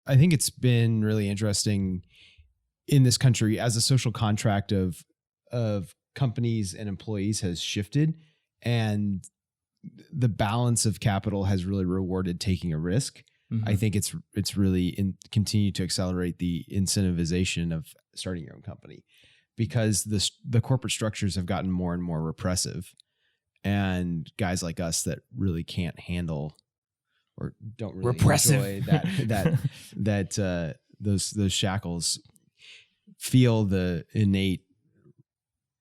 I think it's been really interesting in this country as a social contract of companies and employees has shifted, and the balance of capital has really rewarded taking a risk. I think it's really continue to accelerate the incentivization of starting your own company, because the corporate structures have gotten more and more repressive, and guys like us that really can't handle or don't really enjoy those shackles feel the innate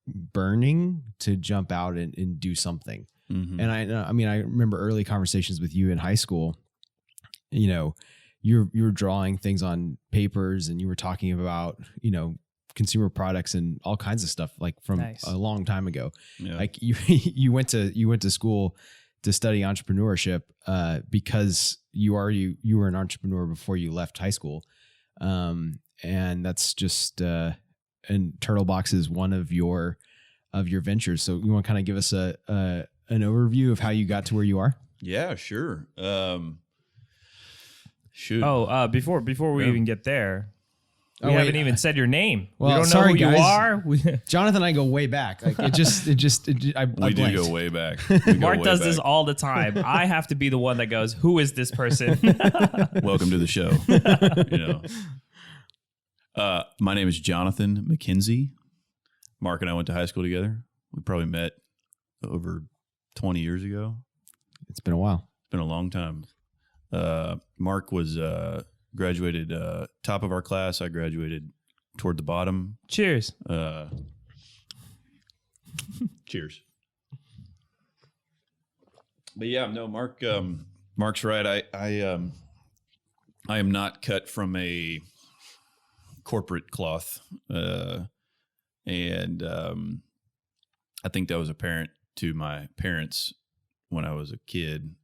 burning to jump out and do something. And I mean, I remember early conversations with you in high school. You know, you were drawing things on papers, and you were talking about, you know, consumer products and all kinds of stuff, like from a long time ago. Yeah. Like you went to school to study entrepreneurship because you were an entrepreneur before you left high school, and that's just and TurtleBox is one of your ventures. So you want to kind of give us an overview of how you got to where you are? Yeah, sure. Before we even get there, we haven't even said your name. Well, we don't sorry, know who guys. you are. Jonathan and I go way back. Like we do go way back. Mark does this all the time. I have to be the one that goes, "Who is this person?" Welcome to the show. You know, my name is Jonathan McKenzie. Mark and I went to high school together. We probably met over 20 years ago. It's been a while. It's been a long time. Mark was graduated top of our class. I graduated toward the bottom. Cheers. Cheers. But yeah, no, Mark's right. I am not cut from a corporate cloth, and I think that was apparent to my parents when I was a kid.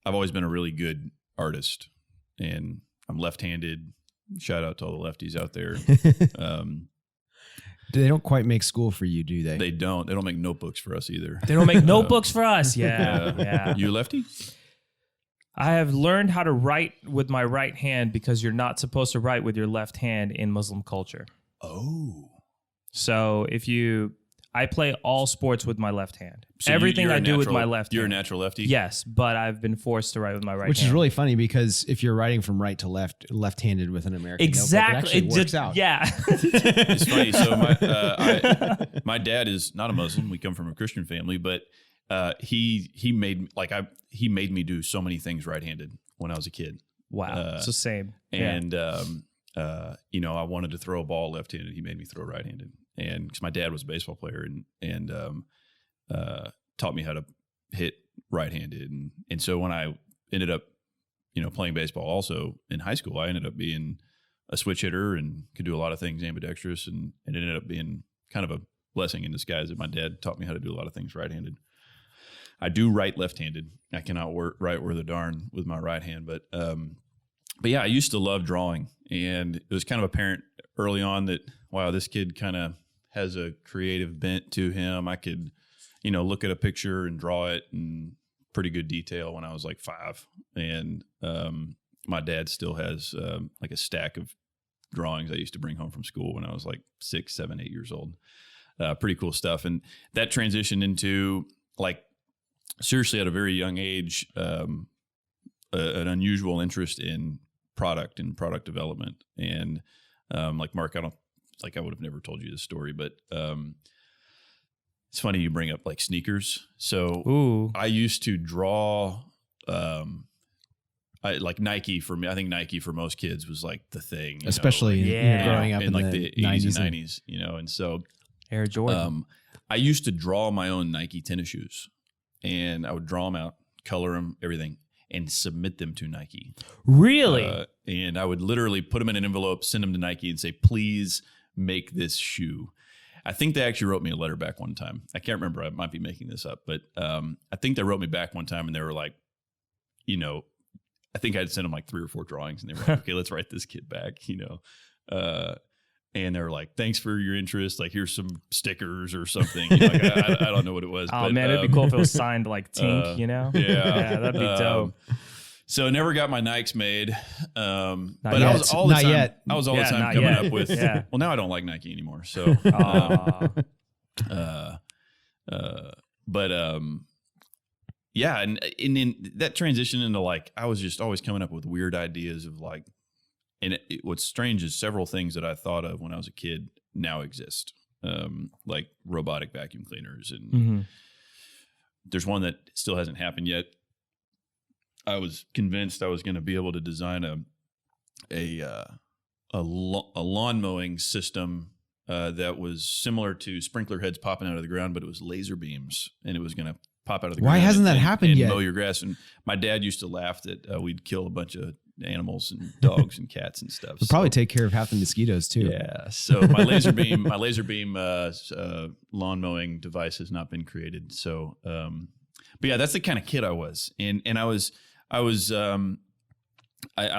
I've always been a really good artist, and I'm left-handed. Shout out to all the lefties out there. They don't quite make school for you, do they? They don't. They don't make notebooks for us either. They don't make notebooks for us. Yeah. You a lefty? I have learned how to write with my right hand because you're not supposed to write with your left hand in Muslim culture. Oh. So I play all sports with my left hand. So everything I do with my left hand. You're a natural lefty? Yes, but I've been forced to write with my right hand. Which is really funny, because if you're writing from right to left-handed with an American notebook, it actually works out. Yeah. It's funny. So my dad is not a Muslim. We come from a Christian family, but he made me do so many things right-handed when I was a kid. Wow. So same. And you know, I wanted to throw a ball left-handed. He made me throw right-handed. And because my dad was a baseball player and taught me how to hit right-handed, and so when I ended up, you know, playing baseball also in high school, I ended up being a switch hitter and could do a lot of things ambidextrous, and it ended up being kind of a blessing in disguise that my dad taught me how to do a lot of things right-handed. I do write left-handed. I cannot write worth a darn with my right hand, but yeah, I used to love drawing, and it was kind of apparent early on that, wow, this kid kind of has a creative bent to him. I could, you know, look at a picture and draw it in pretty good detail when I was like 5. And my dad still has like a stack of drawings I used to bring home from school when I was like 6, 7, 8 years old. Pretty cool stuff. And that transitioned into, like, seriously at a very young age, an unusual interest in product and product development. And like Mark, I would have never told you this story, but it's funny you bring up like sneakers. So I used to draw, like Nike for me. I think Nike for most kids was like the thing, especially growing up in like the 80s and 90s, you know. And so Air Jordan. I used to draw my own Nike tennis shoes, and I would draw them out, color them, everything, and submit them to Nike. Really? And I would literally put them in an envelope, send them to Nike, and say, please make this shoe. I think they actually wrote me a letter back one time. I can't remember. I might be making this up, but I think they wrote me back one time, and they were like, you know, I think I'd sent them like 3 or 4 drawings, and they were like, okay, let's write this kid back, you know. and they were like, "Thanks for your interest. Like, here's some stickers or something." You know, like, I don't know what it was. Oh but, man, it'd be cool if it was signed like Tink, you know? Yeah, that'd be dope. So never got my Nikes made. But yet. I was all the Not time. yet. I was all the Yeah, time not coming yet. up with. Yeah. Well, now I don't like Nike anymore. So. Yeah, and in that transition into like, I was just always coming up with weird ideas of like, and what's strange is several things that I thought of when I was a kid now exist, like robotic vacuum cleaners, and there's one that still hasn't happened yet. I was convinced I was going to be able to design a lawn mowing system that was similar to sprinkler heads popping out of the ground, but it was laser beams, and it was going to pop out of the ground. Why hasn't that happened and yet? Mow your grass. And my dad used to laugh that we'd kill a bunch of animals and dogs and cats and stuff. It'll probably take care of half the mosquitoes too. Yeah. So my laser beam lawn mowing device has not been created. So, but yeah, that's the kind of kid I was, and I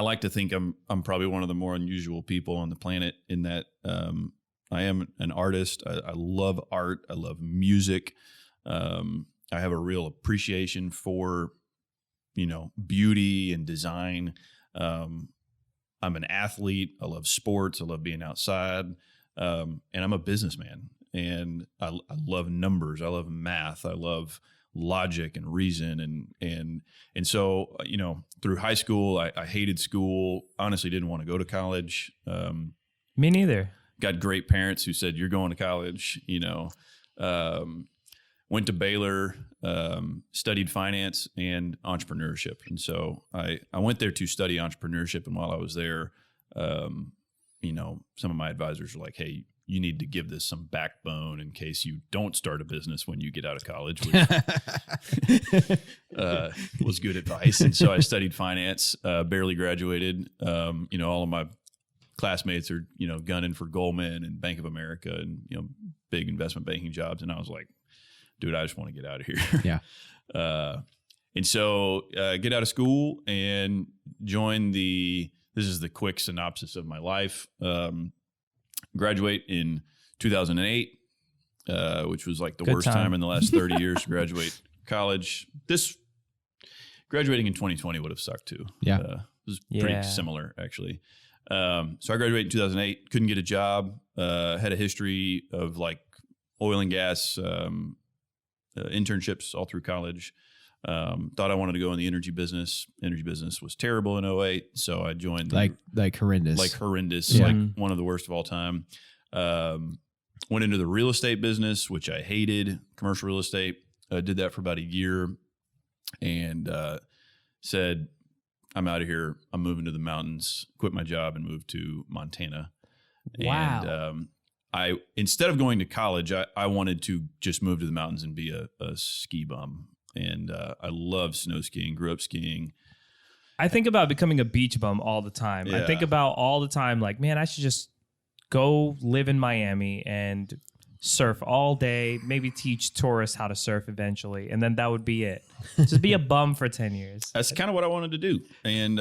like to think I'm probably one of the more unusual people on the planet in that I am an artist. I love art. I love music. I have a real appreciation for, beauty and design. I'm an athlete. I love sports. I love being outside. And I'm a businessman, and I love numbers. I love math. I love logic and reason. And so, through high school, I hated school. Honestly, didn't want to go to college. Me neither. Got great parents who said, "You're going to college," went to Baylor, studied finance and entrepreneurship. And so I went there to study entrepreneurship. And while I was there, some of my advisors were like, "Hey, you need to give this some backbone in case you don't start a business when you get out of college," which was good advice. And so I studied finance, barely graduated. All of my classmates are, gunning for Goldman and Bank of America and, big investment banking jobs. And I was like, dude, I just want to get out of here. Yeah. And so get out of school and join this is the quick synopsis of my life. Graduate in 2008, which was like the Good worst time time in the last 30 years to graduate college. Graduating in 2020 would have sucked too. Yeah. It was pretty similar, actually. So I graduated in 2008, couldn't get a job, had a history of like oil and gas internships all through college. Thought I wanted to go in the energy business. Energy business was terrible in 2008, so I joined like horrendous. like one of the worst of all time. Went into the real estate business, which I hated, commercial real estate. Did that for about a year, and said, "I'm out of here. I'm moving to the mountains." Quit my job and moved to Montana. Wow. And instead of going to college, I wanted to just move to the mountains and be a ski bum. And I love snow skiing, grew up skiing. I think about becoming a beach bum all the time. Yeah. I think about all the time, like, man, I should just go live in Miami and surf all day, maybe teach tourists how to surf eventually. And then that would be it. Just be a bum for 10 years. That's kind of what I wanted to do. And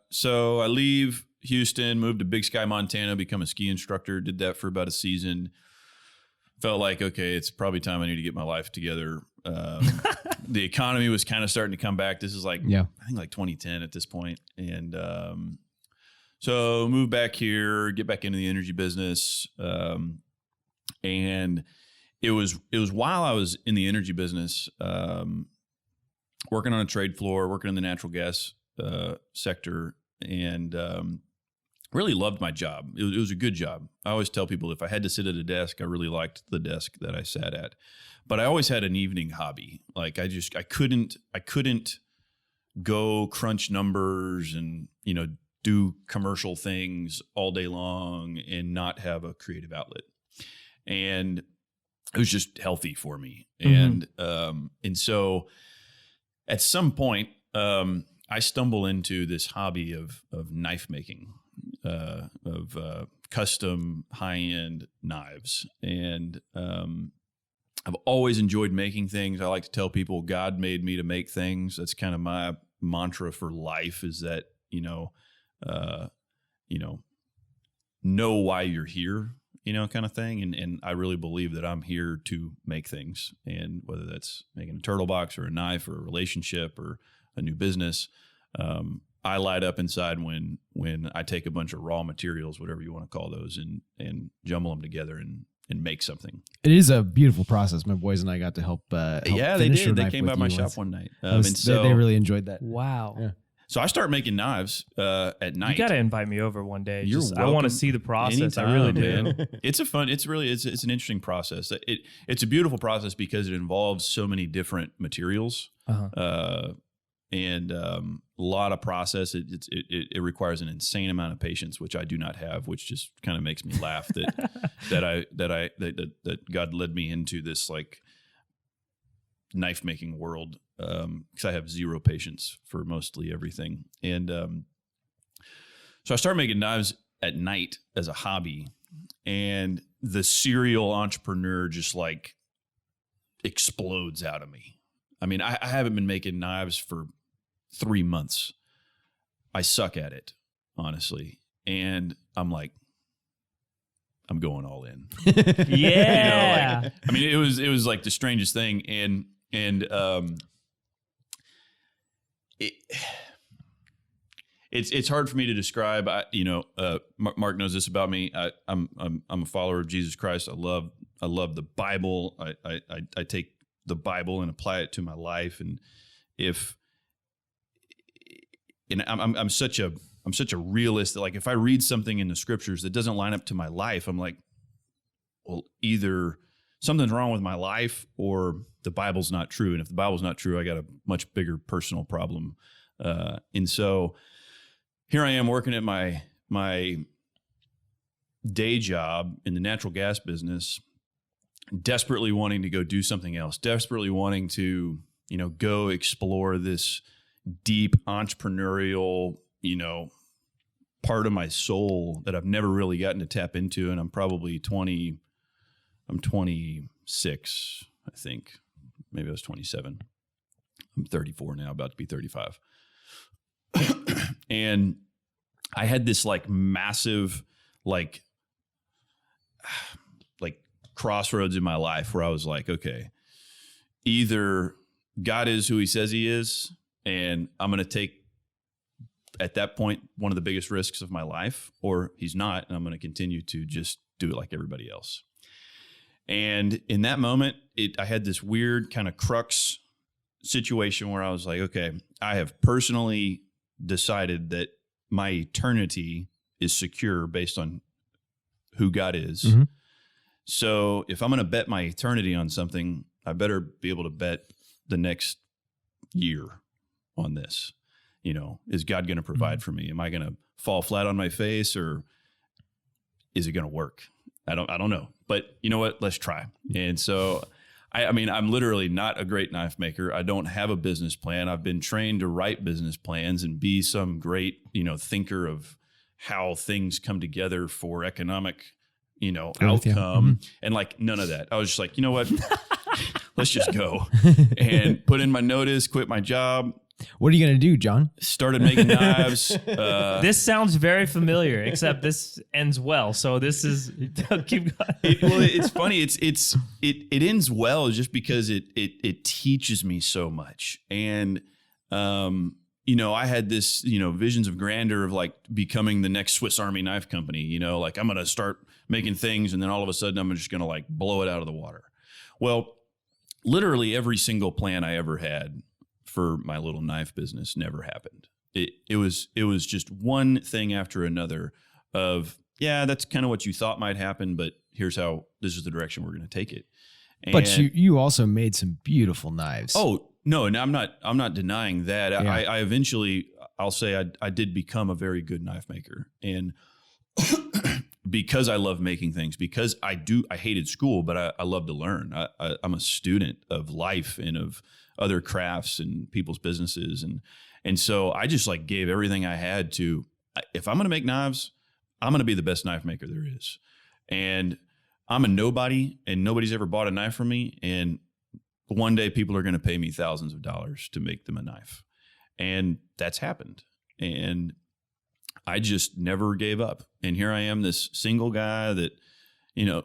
so I leave Houston, moved to Big Sky, Montana, become a ski instructor, did that for about a season. Felt like, okay, it's probably time I need to get my life together. The economy was kind of starting to come back. This is like, I think like 2010 at this point. And so move back here, get back into the energy business. And it was while I was in the energy business, working on a trade floor, working in the natural gas sector, and really loved my job. It was a good job. I always tell people if I had to sit at a desk, I really liked the desk that I sat at. But I always had an evening hobby. Like I couldn't go crunch numbers and, do commercial things all day long and not have a creative outlet. And it was just healthy for me. Mm-hmm. And so at some point, I stumble into this hobby of knife making, of custom high-end knives. And I've always enjoyed making things. I like to tell people God made me to make things. That's kind of my mantra for life, is that, know why you're here. kind of thing. And I really believe that I'm here to make things, and whether that's making a TurtleBox or a knife or a relationship or a new business, I light up inside when I take a bunch of raw materials, whatever you want to call those, and jumble them together and make something. It is a beautiful process. My boys and I got to help. Yeah, they did. They came by my shop one night, and so they really enjoyed that. Wow. Yeah. So I start making knives at night. You got to invite me over one day. You're I want to see the process. I really do. Man. It's an interesting process. It's a beautiful process because it involves so many different materials. And a lot of process. It requires an insane amount of patience, which I do not have, which just kind of makes me laugh that God led me into this like knife making world, because I have zero patience for mostly everything. And so I started making knives at night as a hobby, and the serial entrepreneur just like explodes out of me. I mean, I haven't been making knives for 3 months. I suck at it, honestly. And I'm like, I'm going all in. Yeah. I mean, it was like the strangest thing. And it's hard for me to describe. Mark knows this about me. I'm a follower of Jesus Christ. I love the Bible. I take the Bible and apply it to my life. And I'm such a realist that, like, if I read something in the scriptures that doesn't line up to my life, I'm like, well, either something's wrong with my life or the Bible's not true. And if the Bible's not true, I got a much bigger personal problem. And so here I am working at my day job in the natural gas business, desperately wanting to go do something else, desperately wanting to, go explore this deep entrepreneurial, part of my soul that I've never really gotten to tap into. And I'm probably 26, I think. Maybe I was 27. I'm 34 now, about to be 35. And I had this like massive, like crossroads in my life where I was like, okay, either God is who he says he is, and I'm going to take, at that point, one of the biggest risks of my life, or he's not, and I'm going to continue to just do it like everybody else. And in that moment, I had this weird kind of crux situation where I was like, okay, I have personally decided that my eternity is secure based on who God is. Mm-hmm. So if I'm going to bet my eternity on something, I better be able to bet the next year on this. Is God going to provide for me? Am I going to fall flat on my face, or is it going to work? I don't know. But you know what? Let's try. And so, I mean, I'm literally not a great knife maker. I don't have a business plan. I've been trained to write business plans and be some great, thinker of how things come together for economic, outcome. Mm-hmm. And like none of that. I was just like, you know what? Let's just go and put in my notice, quit my job. What are you going to do, John? Started making knives. This sounds very familiar, except this ends well. So this is keep going. It's funny. It ends well just because it teaches me so much. And I had this visions of grandeur of like becoming the next Swiss Army knife company. Like I'm going to start making things, and then all of a sudden I'm just going to like blow it out of the water. Well, literally every single plan I ever had for my little knife business never happened. It was just one thing after another of, yeah, that's kind of what you thought might happen, but this is the direction we're going to take it. And but you also made some beautiful knives. Oh no, and I'm not denying that. Yeah. I eventually, I'll say I did become a very good knife maker, and because I love making things, because I hated school, but I love to learn. I'm a student of life and of other crafts and people's businesses. And so I just like gave everything I had to, if I'm going to make knives, I'm going to be the best knife maker there is. And I'm a nobody, and nobody's ever bought a knife from me. And one day people are going to pay me thousands of dollars to make them a knife. And that's happened. And I just never gave up. And here I am, this single guy that, you know,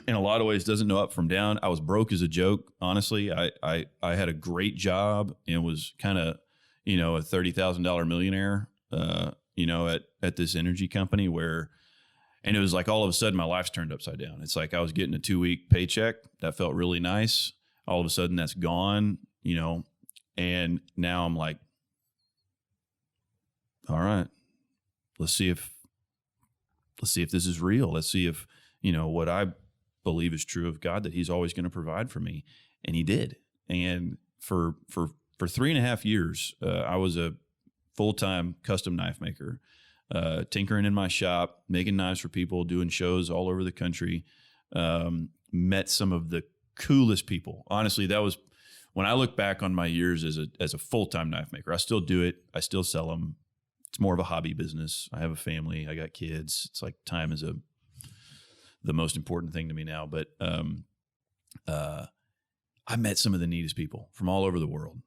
in a lot of ways doesn't know up from down. I was broke as a joke. Honestly, I had a great job and was kind of, you know, a $30,000 millionaire, you know, at this energy company and it was like all of a sudden my life's turned upside down. It's like I was getting a 2-week paycheck. That felt really nice. All of a sudden that's gone, you know, and now I'm like, all right, let's see if this is real. Let's see if, you know, what I believe is true of God, that he's always going to provide for me. And he did. And for 3.5 years, I was a full-time custom knife maker, tinkering in my shop, making knives for people, doing shows all over the country. Met some of the coolest people. Honestly, that was when I look back on my years as a full-time knife maker. I still do it. I still sell them. It's more of a hobby business. I have a family. I got kids. It's like time is the most important thing to me now. But I met some of the neatest people from all over the world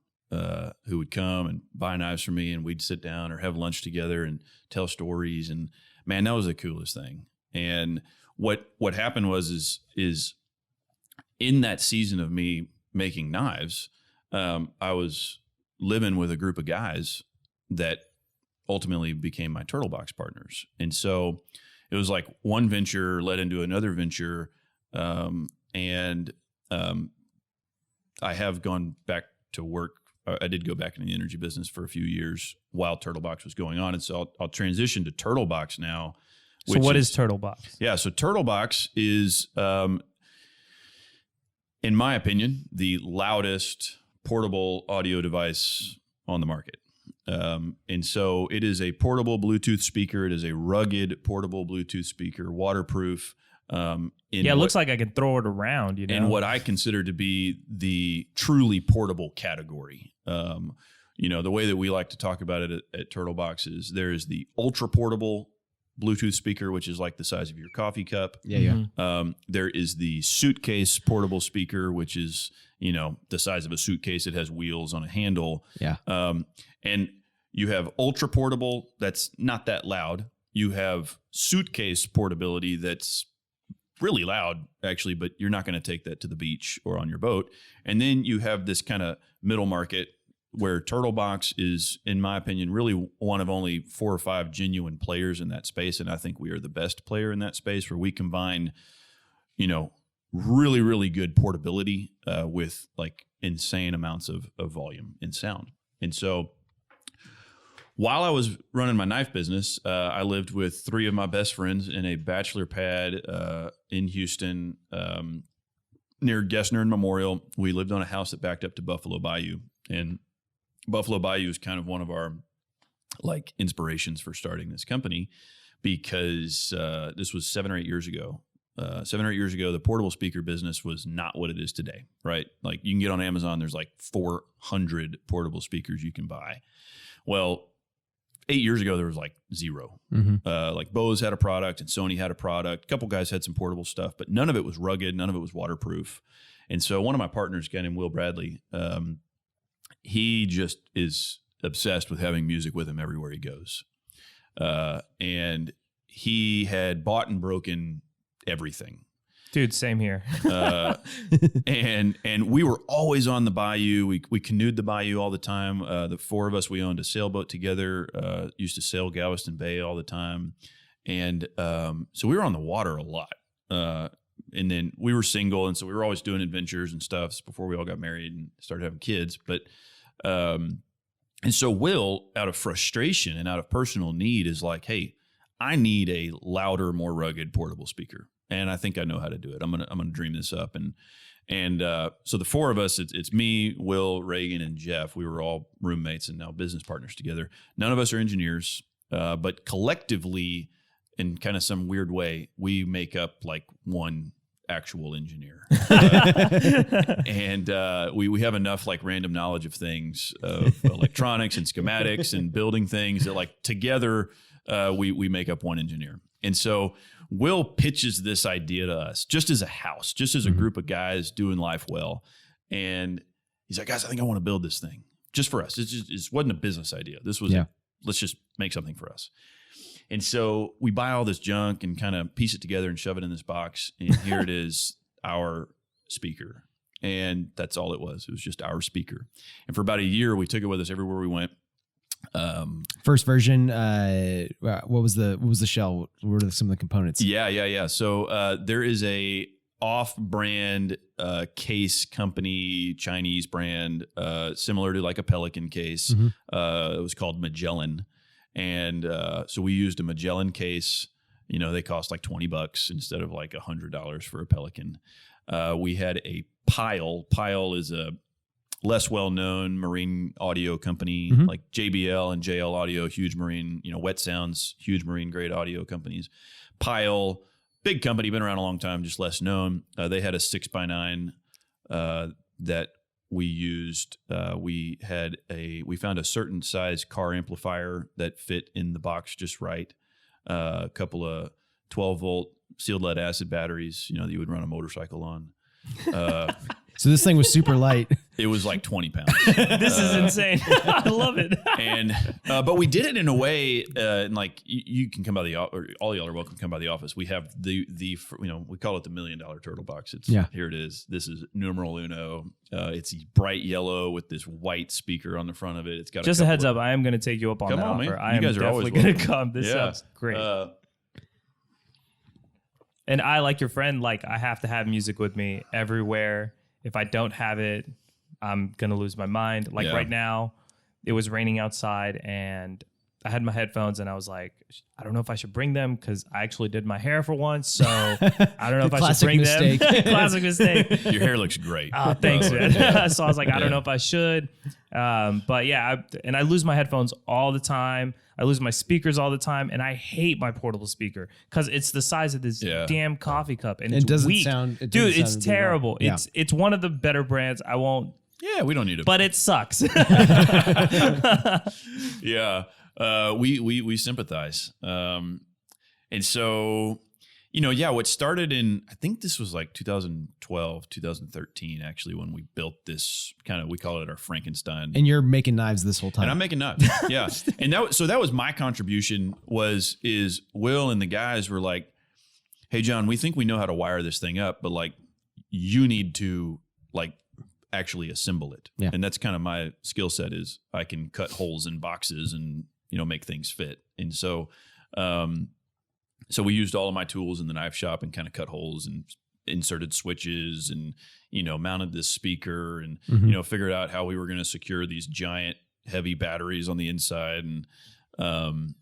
who would come and buy knives from me, and we'd sit down or have lunch together and tell stories. And man, that was the coolest thing. And what happened was in that season of me making knives, I was living with a group of guys that ultimately became my TurtleBox partners. And so it was like one venture led into another venture. And I have gone back to work. I did go back in the energy business for a few years while TurtleBox was going on. And so I'll transition to TurtleBox now. So what is TurtleBox? Yeah. So TurtleBox is, in my opinion, the loudest portable audio device on the market. And so it is a portable Bluetooth speaker. It is a rugged portable Bluetooth speaker, waterproof. It looks like I can throw it around, you know, in what I consider to be the truly portable category. You know, the way that we like to talk about it at TurtleBox is there is the ultra portable Bluetooth speaker, which is like the size of your coffee cup. Yeah. There is the suitcase portable speaker, which is, you know, the size of a suitcase. It has wheels on a handle. Yeah. And you have ultra portable that's not that loud. You have suitcase portability that's really loud, actually, but you're not going to take that to the beach or on your boat. And then you have this kind of middle market where TurtleBox is, in my opinion, really one of only 4 or 5 genuine players in that space. And I think we are the best player in that space, where we combine, you know, really, really good portability with like insane amounts of volume and sound. And so while I was running my knife business, I lived with 3 of my best friends in a bachelor pad in Houston near Gessner and Memorial. We lived on a house that backed up to Buffalo Bayou. And Buffalo Bayou is kind of one of our like inspirations for starting this company, because this was 7 or 8 years ago. 7 or 8 years ago, the portable speaker business was not what it is today, right? Like you can get on Amazon, there's like 400 portable speakers you can buy. Well, 8 years ago, there was like 0. Like Bose had a product and Sony had a product. A couple guys had some portable stuff, but none of it was rugged. None of it was waterproof. And so one of my partners, a guy named Will Bradley, he just is obsessed with having music with him everywhere he goes. And he had bought and broken everything. Dude, same here. And we were always on the bayou. We canoed the bayou all the time. The 4 of us, we owned a sailboat together, used to sail Galveston Bay all the time. And so we were on the water a lot. And then we were single, and so we were always doing adventures and stuff before we all got married and started having kids. But and so Will, out of frustration and out of personal need, is like, hey, I need a louder, more rugged portable speaker. And I think I know how to do it. I'm gonna dream this up. And so the 4 of us, it's me, Will, Reagan, and Jeff. We were all roommates and now business partners together. None of us are engineers, but collectively, in kind of some weird way, we make up like one actual engineer. And we have enough like random knowledge of things, of electronics and schematics and building things, that like together we make up one engineer. And so Will pitches this idea to us just as a house, just as a group of guys doing life well. And he's like, guys, I think I want to build this thing just for us. It wasn't a business idea. This was let's just make something for us. And so we buy all this junk and kind of piece it together and shove it in this box. And here it is, our speaker. And that's all it was. It was just our speaker. And for about a year, we took it with us everywhere we went. First version, what was the shell? What were some of the components? Yeah. So there is a off-brand case company, Chinese brand, similar to like a Pelican case. It was called Magellan. And so we used a Magellan case. You know, they cost like $20 instead of like $100 for a Pelican. We had a Pile. Pile is a less well-known marine audio company, like JBL and JL Audio, huge marine, Wet Sounds, huge marine grade audio companies. Pile, big company, been around a long time, just less known. They had a 6x9 that we used. We found a certain size car amplifier that fit in the box just right. A couple of 12-volt sealed lead acid batteries, that you would run a motorcycle on. So this thing was super light. It was like 20 pounds. This is insane. I love it. And but we did it in a way, and like you can come by the or all y'all are welcome to come by the office. We have the we call it the $1 million TurtleBox. It's here it is. This is numero uno. It's bright yellow with this white speaker on the front of it. It's got just a heads up. I am going to take you up on that offer. Man. I am definitely going to come. This sounds great. And I, like your friend, like I have to have music with me everywhere. If I don't have it, I'm going to lose my mind. Like right now, it was raining outside and I had my headphones and I was like, I don't know if I should bring them because I actually did my hair for once. So I don't know if I should bring them. Classic mistake. Your hair looks great. Oh, thanks, man. So I was like, I don't know if I should. But yeah, I lose my headphones all the time. I lose my speakers all the time. And I hate my portable speaker because it's the size of this damn coffee cup. And it doesn't weak. Dude, it's terrible. Well. It's one of the better brands. I won't. Yeah, we don't need it. But it sucks. Yeah. We sympathize. And so, what started in, I think this was like 2012, 2013, actually, when we built this we call it our Frankenstein. And you're making knives this whole time. And I'm making knives. Yeah. And that was my contribution is Will and the guys were like, hey, John, we think we know how to wire this thing up, but like you need to like actually assemble it. Yeah. And that's kind of my skill set is I can cut holes in boxes and, make things fit. And so, so we used all of my tools in the knife shop and kind of cut holes and inserted switches and, mounted this speaker and, figured out how we were going to secure these giant heavy batteries on the inside. And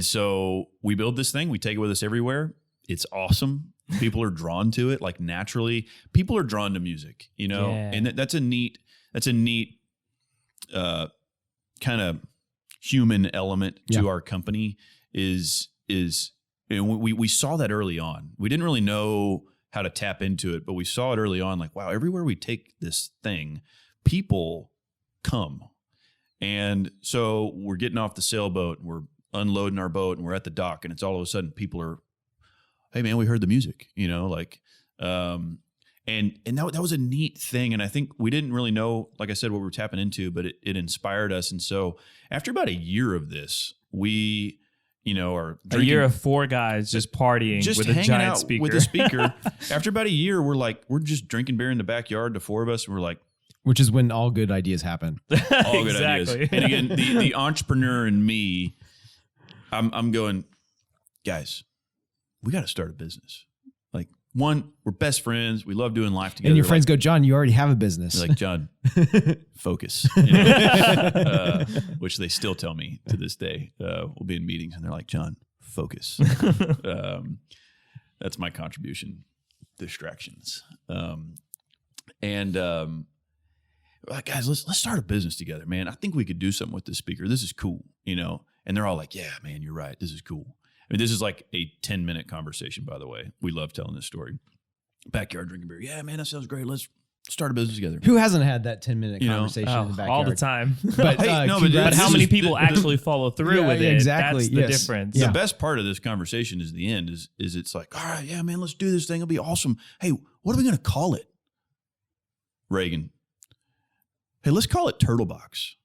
so we build this thing, we take it with us everywhere. It's awesome. People are drawn to it. Like naturally, people are drawn to music, and that's a neat kind of human element to our company is we saw that early on. We didn't really know how to tap into it, but we saw it early on. Like, wow, everywhere we take this thing, people come. And so we're getting off the sailboat, and we're unloading our boat, and we're at the dock, and it's all of a sudden people are, hey man, we heard the music, and that was a neat thing. And I think we didn't really know, like I said, what we were tapping into, but it inspired us. And so after about a year of this, we, are drinking, a year of four guys just partying with a giant speaker. With a speaker. After about a year, we're just drinking beer in the backyard, the four of us, and we're like, which is when all good ideas happen. All good ideas. And again, the entrepreneur in me, I'm going, guys, we got to start a business. Like, one, we're best friends. We love doing life together. And your friends go, John, you already have a business. They're like, John, focus. Which they still tell me to this day. We'll be in meetings and they're like, John, focus. That's my contribution. Distractions. Like, guys, let's start a business together, man. I think we could do something with this speaker. This is cool, And they're all like, yeah, man, you're right. This is cool. I mean, this is like a 10-minute conversation, by the way. We love telling this story. Backyard drinking beer. Yeah, man, that sounds great. Let's start a business together. Who hasn't had that 10-minute conversation in the backyard? All the time. But, but how many people actually follow through with it? Exactly. That's the difference. The best part of this conversation is the end is it's like, all right, yeah, man, let's do this thing. It'll be awesome. Hey, what are we going to call it? Reagan. Hey, let's call it TurtleBox.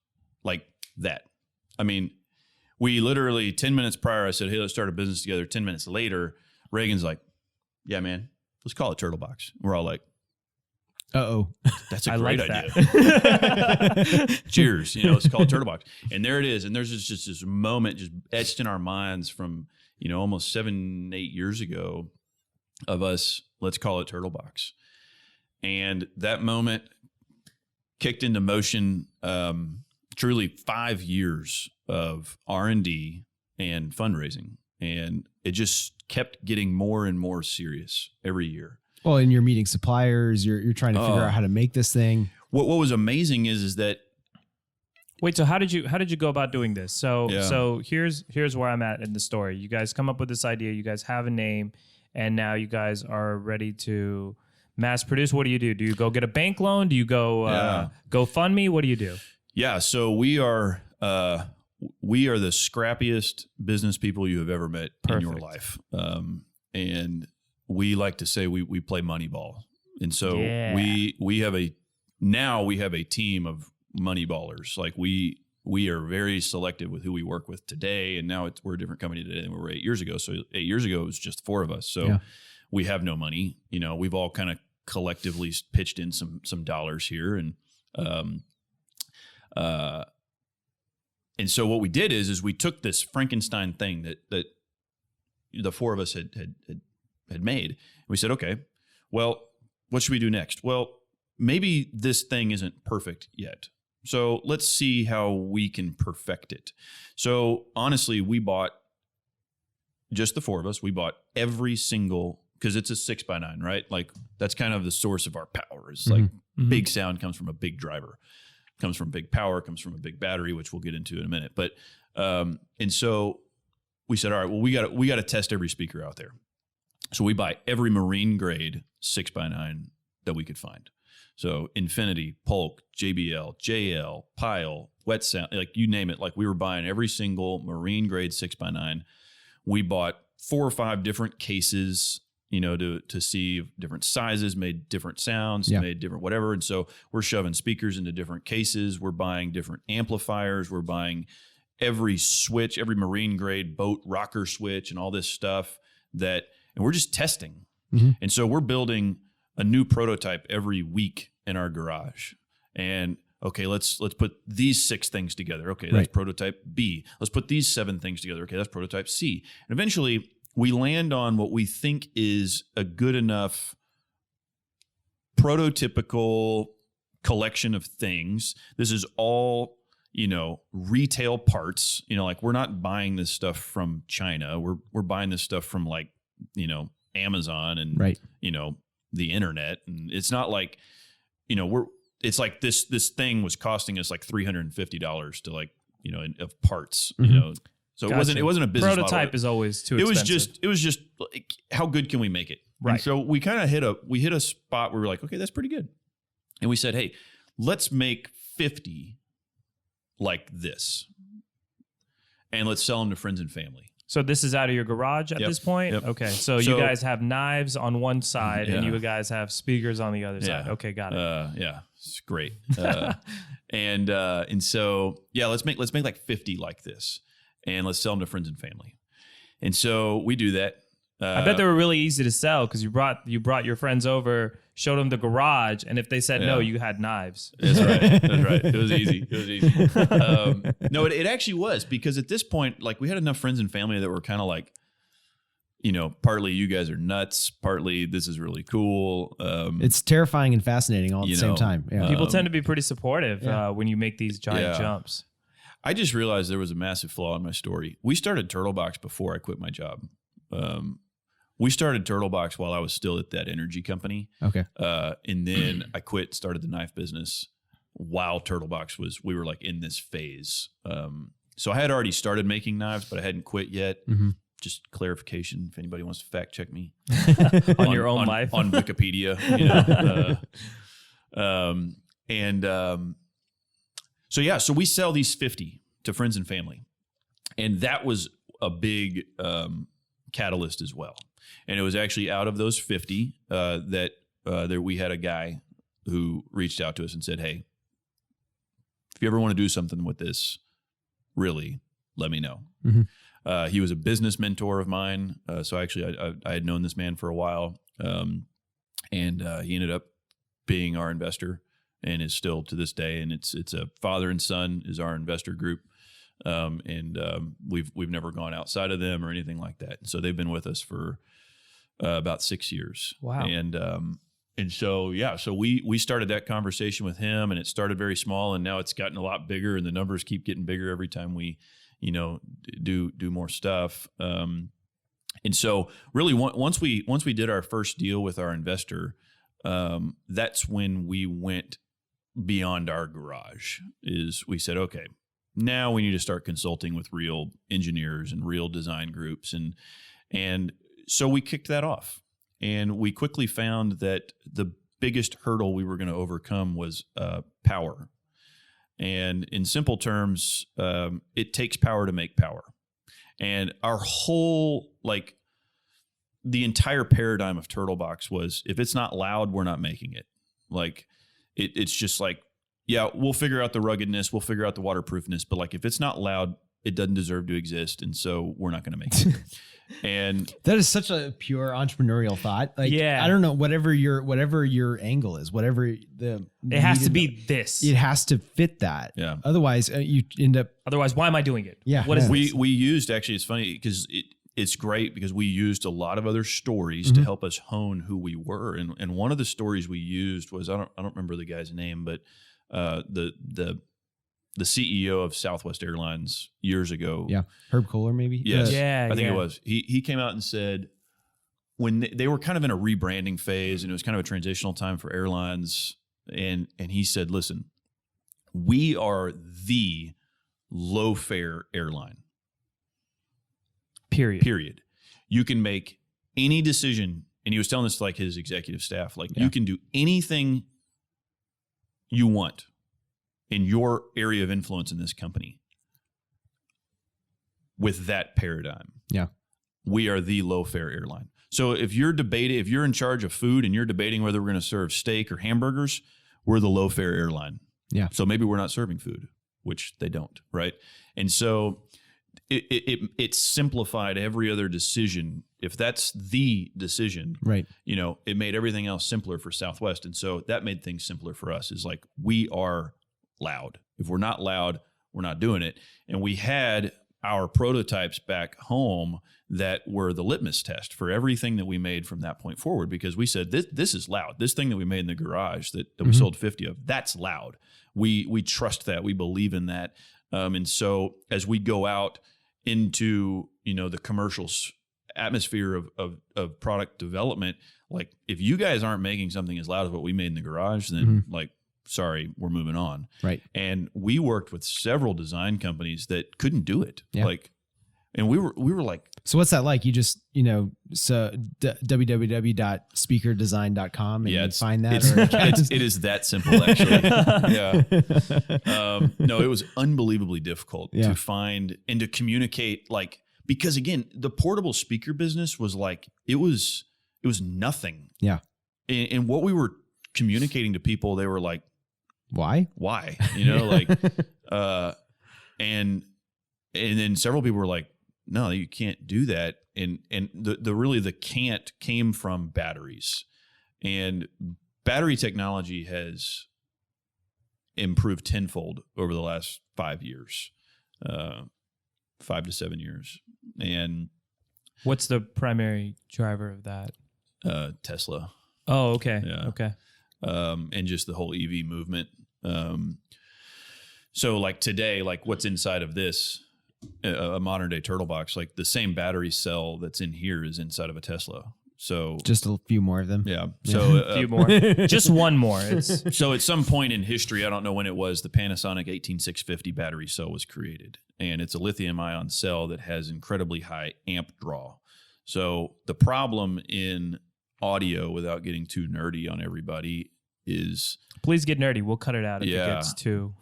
Like that. I mean, we literally 10 minutes prior, I said, hey, let's start a business together. 10 minutes later, Reagan's like, yeah, man, let's call it TurtleBox. We're all like, uh-oh. That's a I great like idea. that. Cheers. Let's call it TurtleBox. And there it is. And there's just this moment just etched in our minds from, almost 7-8 years ago of us, let's call it TurtleBox. And that moment kicked into motion truly 5 years of R&D and fundraising. And it just kept getting more and more serious every year. Well, and you're meeting suppliers, you're trying to figure out how to make this thing. What was amazing is that. Wait, so how did you go about doing this? So here's where I'm at in the story. You guys come up with this idea, you guys have a name, and now you guys are ready to mass produce. What do you do? Do you go get a bank loan? Do you go GoFundMe? What do you do? Yeah, so we are the scrappiest business people you have ever met in your life. And we like to say we play Moneyball. And so we have a team of money ballers. Like we are very selective with who we work with today. And now we're a different company today than we were 8 years ago. So 8 years ago, it was just 4 of us. So we have no money. We've all kind of collectively pitched in some dollars here. And so what we did is we took this Frankenstein thing that the 4 of us had made. We said, okay, well, what should we do next? Well, maybe this thing isn't perfect yet. So let's see how we can perfect it. So honestly, we bought, just the 4 of us, we bought every single, because it's a 6x9, right? Like that's kind of the source of our power. It's like big sound comes from a big driver, comes from big power, comes from a big battery, which we'll get into in a minute. But and so we said, all right, well, we got to test every speaker out there. So we buy every marine grade 6x9 that we could find. So Infinity, Polk, JBL, JL, Pile, Wet Sound, like you name it. Like we were buying every single marine grade 6x9. We bought 4 or 5 different cases, to see different sizes, made different sounds, made different whatever. And so we're shoving speakers into different cases. We're buying different amplifiers. We're buying every switch, every marine grade boat rocker switch and all this stuff and we're just testing. And so we're building a new prototype every week in our garage. And okay, let's put these 6 things together. Okay, that's prototype B. Let's put these 7 things together. Okay, that's prototype C. And eventually we land on what we think is a good enough prototypical collection of things. This is all, retail parts. Like we're not buying this stuff from China. We're buying this stuff from like, Amazon and the internet. And it's not like, it's like this thing was costing us like $350 to like, of parts, So Gotcha. it wasn't a business prototype model. is always too expensive. It was just like, how good can we make it? Right. And so we kind of hit a spot where we're like, okay, that's pretty good. And we said, hey, let's make 50 like this. And let's sell them to friends and family. So this is out of your garage at this point? Yep. Okay. So you guys have knives on one side and you guys have speakers on the other side. Okay, got it. Yeah, it's great. And so let's make like 50 like this, and let's sell them to friends and family. And so we do that. I bet they were really easy to sell because you brought your friends over, showed them the garage, and if they said no, you had knives. That's right. That's right. It was easy. No, it actually was, because at this point, like we had enough friends and family that were kind of like, partly you guys are nuts, partly this is really cool. It's terrifying and fascinating all at the same time. Yeah. People tend to be pretty supportive when you make these giant jumps. I just realized there was a massive flaw in my story. We started TurtleBox before I quit my job. We started TurtleBox while I was still at that energy company. Okay. And then I quit, started the knife business while TurtleBox we were like in this phase. So I had already started making knives, but I hadn't quit yet. Just clarification, if anybody wants to fact check me. on your own life. On Wikipedia. So we sell these 50 to friends and family. And that was a big catalyst as well. And it was actually out of those 50 that we had a guy who reached out to us and said, hey, if you ever want to do something with this, really, let me know. Mm-hmm. He was a business mentor of mine. So actually I had known this man for a while. And he ended up being our investor and is still to this day. And it's a father and son is our investor group. We've never gone outside of them or anything like that. So they've been with us for about 6 years. Wow. And so, yeah, so we started that conversation with him, and it started very small, and now it's gotten a lot bigger, and the numbers keep getting bigger every time we, do more stuff. And so really once we did our first deal with our investor, that's when we went beyond our garage. Is we said, okay, now we need to start consulting with real engineers and real design groups. And so we kicked that off. And we quickly found that the biggest hurdle we were going to overcome was power. And in simple terms, it takes power to make power. And our whole, the entire paradigm of TurtleBox was, if it's not loud, we're not making it. It's just yeah, we'll figure out the ruggedness, we'll figure out the waterproofness, but if it's not loud, it doesn't deserve to exist, and so we're not going to make it. And that is such a pure entrepreneurial thought. Yeah. I don't know, whatever your angle is, whatever it has to be this. It has to fit that. Yeah. Otherwise, you end up. Otherwise, why am I doing it? Yeah. What is this? We used, actually, it's funny because it's great because we used a lot of other stories to help us hone who we were. And one of the stories we used was, I don't remember the guy's name, but the CEO of Southwest Airlines years ago. Yeah. Herb Kohler, maybe? Yes. Yeah. I think it was. He came out and said, when they were kind of in a rebranding phase and it was kind of a transitional time for airlines. And he said, listen, we are the low fare airline. Period. You can make any decision. And he was telling this to his executive staff, you can do anything you want in your area of influence in this company with that paradigm. Yeah. We are the low fare airline. So if you're in charge of food and you're debating whether we're going to serve steak or hamburgers, we're the low fare airline. Yeah. So maybe we're not serving food, which they don't. Right. And so it simplified every other decision. If that's the decision, right, it made everything else simpler for Southwest. And so that made things simpler for us. Is we are loud. If we're not loud, we're not doing it. And we had our prototypes back home that were the litmus test for everything that we made from that point forward, because we said, this is loud. This thing that we made in the garage that we sold 50 of, that's loud. We trust that. We believe in that. And so as we go out into, the commercial atmosphere of product development, if you guys aren't making something as loud as what we made in the garage, then sorry, we're moving on. Right. And we worked with several design companies that couldn't do it. Yeah. And we were like, so what's that like? You just, so www.speakerdesign.com and you find that? It is that simple, actually. Yeah. No, it was unbelievably difficult to find and to communicate, because again, the portable speaker business was it was nothing. Yeah. And what we were communicating to people, they were like, why? And then several people were like, no, you can't do that. And the can't came from batteries, and battery technology has improved tenfold over the last 5 years, 5 to 7 years. And what's the primary driver of that? Tesla. Oh, okay. Yeah. Okay. And just the whole EV movement. So today, what's inside of this, a modern day TurtleBox, the same battery cell that's in here is inside of a Tesla. So just a few more of them. Yeah. So a few more, just one more. So at some point in history, I don't know when it was, the Panasonic 18650 battery cell was created, and it's a lithium ion cell that has incredibly high amp draw. So the problem in audio, without getting too nerdy on everybody, is, please get nerdy. We'll cut it out if it gets too.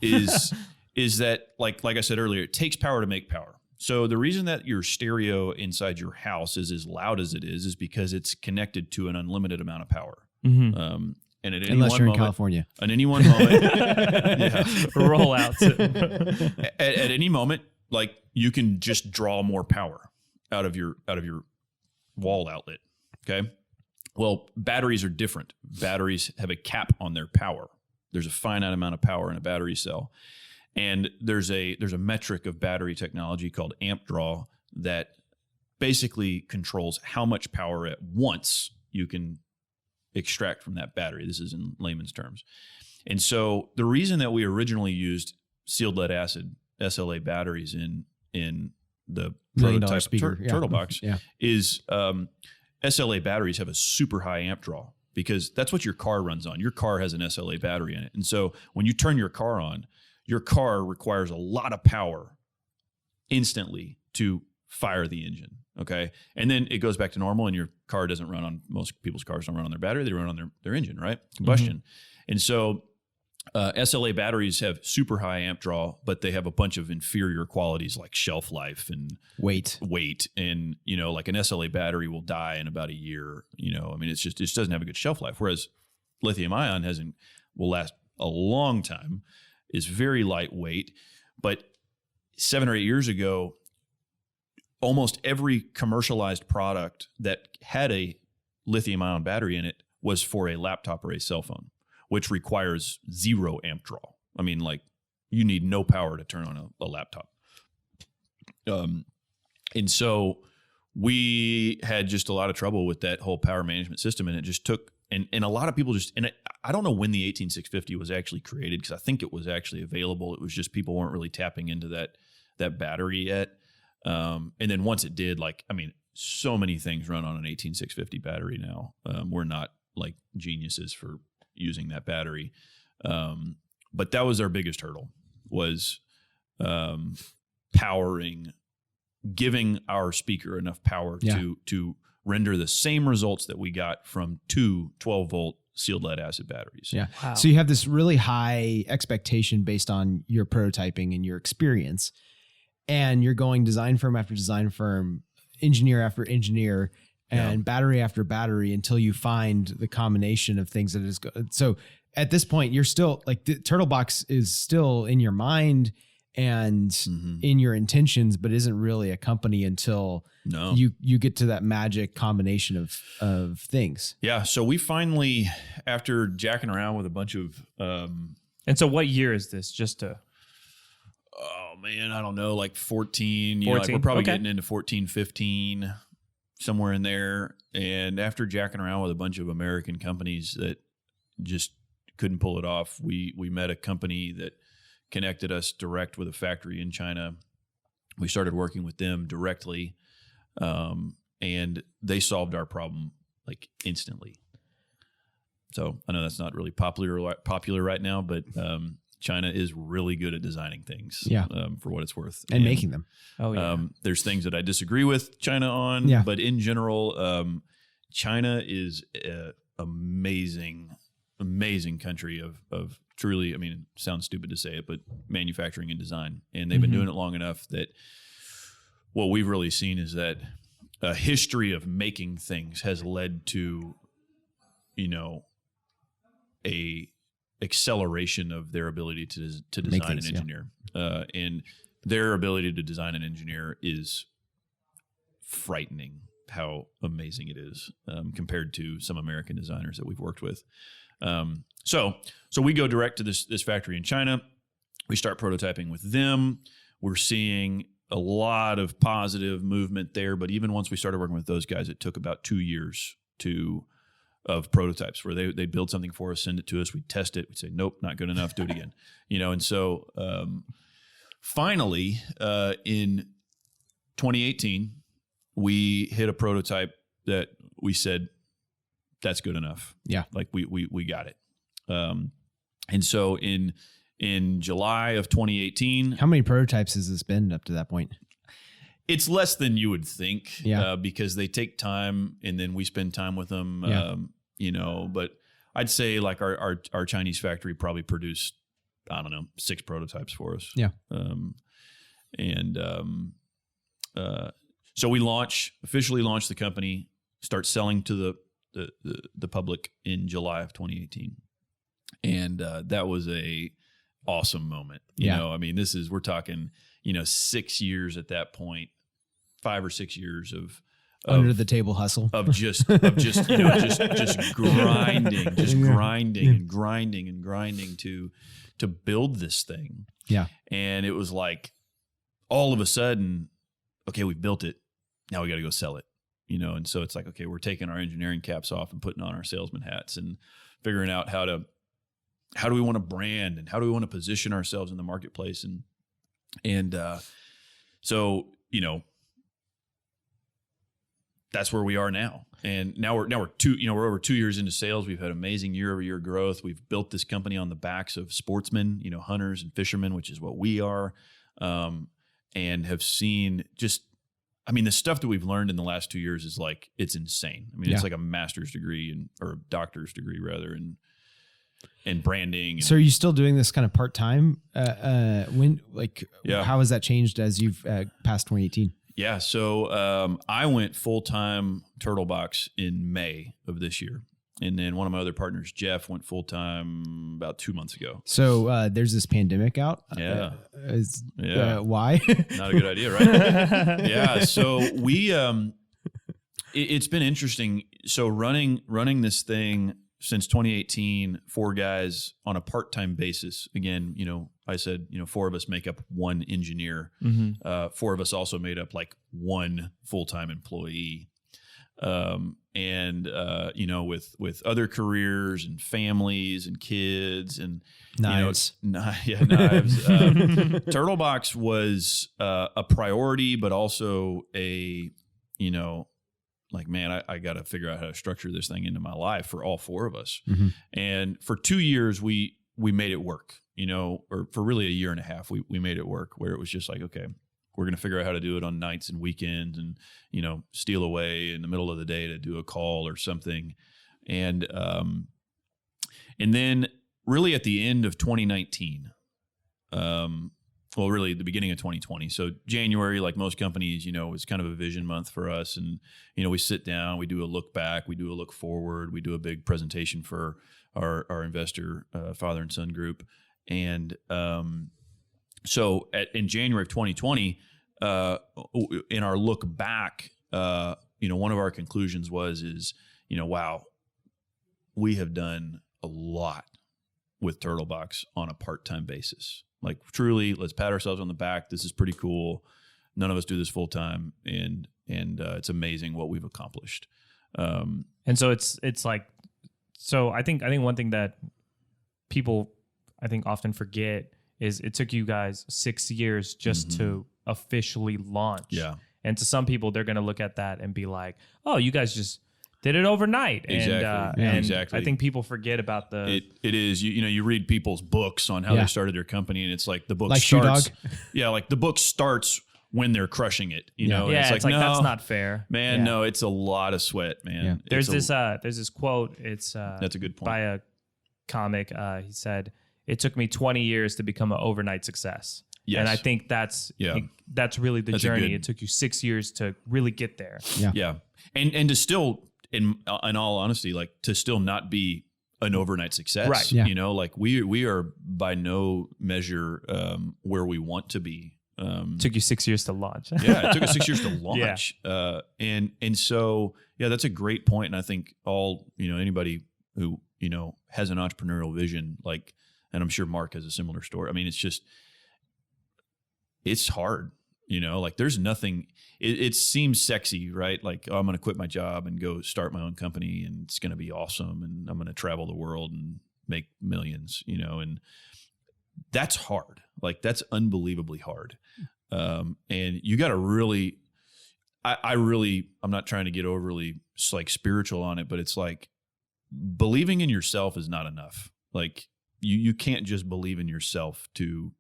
is that like I said earlier, it takes power to make power. So the reason that your stereo inside your house is as loud as it is because it's connected to an unlimited amount of power. Mm-hmm. And at any unless one you're moment, in California, at any one moment, roll out. at any moment, you can just draw more power out of your wall outlet. Okay. Well, batteries are different. Batteries have a cap on their power. There's a finite amount of power in a battery cell. And there's a metric of battery technology called amp draw that basically controls how much power at once you can extract from that battery. This is in layman's terms. And so the reason that we originally used sealed lead acid SLA batteries in the prototype TurtleBox is SLA batteries have a super high amp draw because that's what your car runs on. Your car has an SLA battery in it. And so when you turn your car on, your car requires a lot of power instantly to fire the engine. Okay. And then it goes back to normal and your car doesn't run on, most people's cars don't run on their battery. They run on their engine, right? Combustion. And so SLA batteries have super high amp draw, but they have a bunch of inferior qualities like shelf life and weight. And, you know, like an SLA battery will die in about a year. You know, I mean, it just doesn't have a good shelf life. Whereas lithium ion will last a long time, is very lightweight. But 7 or 8 years ago, almost every commercialized product that had a lithium ion battery in it was for a laptop or a cell phone, which requires 0 amp draw. I mean, like, you need no power to turn on a laptop. And so we had just a lot of trouble with that whole power management system, and it just took, and a lot of people just, and I don't know when the 18650 was actually created, because I think it was actually available. It was just people weren't really tapping into that battery yet. And then once it did, like, I mean, so many things run on an 18650 battery now. We're not like geniuses for using that battery. But that was our biggest hurdle, was powering, giving our speaker enough power to render the same results that we got from 2 12-volt sealed lead acid batteries. Yeah. Wow. So you have this really high expectation based on your prototyping and your experience, and you're going design firm after design firm, engineer after engineer, and battery after battery until you find the combination of things that is good. So at this point, you're still like, the TurtleBox is still in your mind and in your intentions, but isn't really a company until you get to that magic combination of things. Yeah. So we finally, after jacking around with a bunch of, and so what year is this? Just to, oh man, I don't know, like 14, you know, like we're probably getting into 14, 15, somewhere in there. And after jacking around with a bunch of American companies that just couldn't pull it off, we met a company that connected us direct with a factory in China. We started working with them directly, and they solved our problem like instantly. So I know that's not really popular right now, but China is really good at designing things, for what it's worth, and making them. Oh yeah. There's things that I disagree with China on, but in general, China is an amazing country of truly, I mean, it sounds stupid to say it, but manufacturing and design. And they've been doing it long enough that what we've really seen is that a history of making things has led to, you know, a acceleration of their ability to design and engineer. And their ability to design and engineer is frightening how amazing it is compared to some American designers that we've worked with. So we go direct to this factory in China. We start prototyping with them. We're seeing a lot of positive movement there, but even once we started working with those guys, it took about 2 years of prototypes where they build something for us, send it to us, we test it, we'd say, nope, not good enough, do it again. You know, and so finally, in 2018, we hit a prototype that we said, that's good enough. Yeah. Like we got it. And so in July of 2018, how many prototypes has this been up to that point? It's less than you would think, because they take time, and then we spend time with them. You know, but I'd say like our Chinese factory probably produced, I don't know, 6 prototypes for us. Yeah. So we officially launch the company, start selling to the public in July of 2018. And that was a awesome moment. You know, I mean, we're talking, 6 years at that point, 5 or 6 years of under the table hustle of just just grinding and grinding to build this thing. Yeah. And it was like all of a sudden, okay, we built it. Now we got to go sell it, And so it's like, okay, we're taking our engineering caps off and putting on our salesman hats and figuring out how do we want to brand and how do we want to position ourselves in the marketplace. And so, that's where we are now. And now we're we're over 2 years into sales. We've had amazing year-over-year growth. We've built this company on the backs of sportsmen, hunters and fishermen, which is what we are. And have seen the stuff that we've learned in the last 2 years is like, it's insane. It's like a master's degree or a doctor's degree rather in branding. So are you still doing this kind of part-time? How has that changed as you've passed 2018? Yeah. So I went full-time TurtleBox in May of this year. And then one of my other partners, Jeff, went full-time about 2 months ago. So there's this pandemic out. Yeah. Why? Not a good idea, right? Yeah. So we, it's been interesting. So running this thing since 2018, 4 guys on a part-time basis. Again, I said, 4 of us make up 1 engineer. 4 of us also made up like 1 full-time employee. With other careers and families and kids and knives. Knives. TurtleBox was a priority, but also a, man, I got to figure out how to structure this thing into my life for all 4 of us. Mm-hmm. And for 2 years, we made it work, or for really a year and a half, we made it work where it was just like, okay, we're going to figure out how to do it on nights and weekends and, steal away in the middle of the day to do a call or something. And then really at the end of 2019, really the beginning of 2020. So January, like most companies, is kind of a vision month for us. And, we sit down, we do a look back, we do a look forward, we do a big presentation for our investor, father and son group. And, so in January of 2020, in our look back, one of our conclusions is, wow, we have done a lot with TurtleBox on a part-time basis. Like truly, let's pat ourselves on the back. This is pretty cool. None of us do this full time, and it's amazing what we've accomplished. And so it's like, so I think one thing that people often forget is it took you guys 6 years just to officially launch. Yeah. And to some people, they're going to look at that and be like, oh, you guys just did it overnight. Exactly. And exactly. I think people forget about it is, you read people's books on how they started their company, and it's like the book like starts. Shoe Dog? Yeah. Like the book starts when they're crushing it, know? Yeah. And it's like no, that's not fair. Man, no, it's a lot of sweat, man. Yeah. There's this quote. It's that's a good point. By a comic. He said, "It took me 20 years to become an overnight success." Yes. And I think that's really the journey. It took you 6 years to really get there. Yeah. Yeah. And to still, in all honesty, like to still not be an overnight success, right? Yeah. Like we are by no measure where we want to be. Took you 6 years to launch. Yeah, it took us 6 years to launch. Yeah. And so that's a great point. And I think anybody who has an entrepreneurial vision, like, and I'm sure Mark has a similar story. I mean, it's hard. Like there's nothing, it seems sexy, right? Like, oh, I'm going to quit my job and go start my own company and it's going to be awesome. And I'm going to travel the world and make millions, and that's hard. Like that's unbelievably hard. And you got to really, I'm not trying to get overly like spiritual on it, but it's like believing in yourself is not enough. Like you can't just believe in yourself to,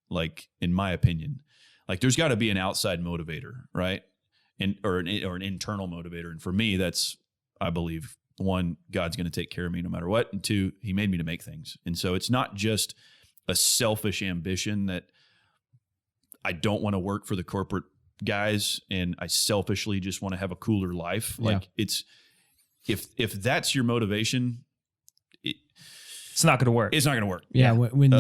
like, in my opinion, like there's got to be an outside motivator, right? Or an internal motivator. And for me, that's, I believe, 1, God's going to take care of me no matter what. And 2, he made me to make things. And so it's not just a selfish ambition that I don't want to work for the corporate guys and I selfishly just want to have a cooler life. Like it's, if that's your motivation, it's not going to work. It's not going to work. Yeah, when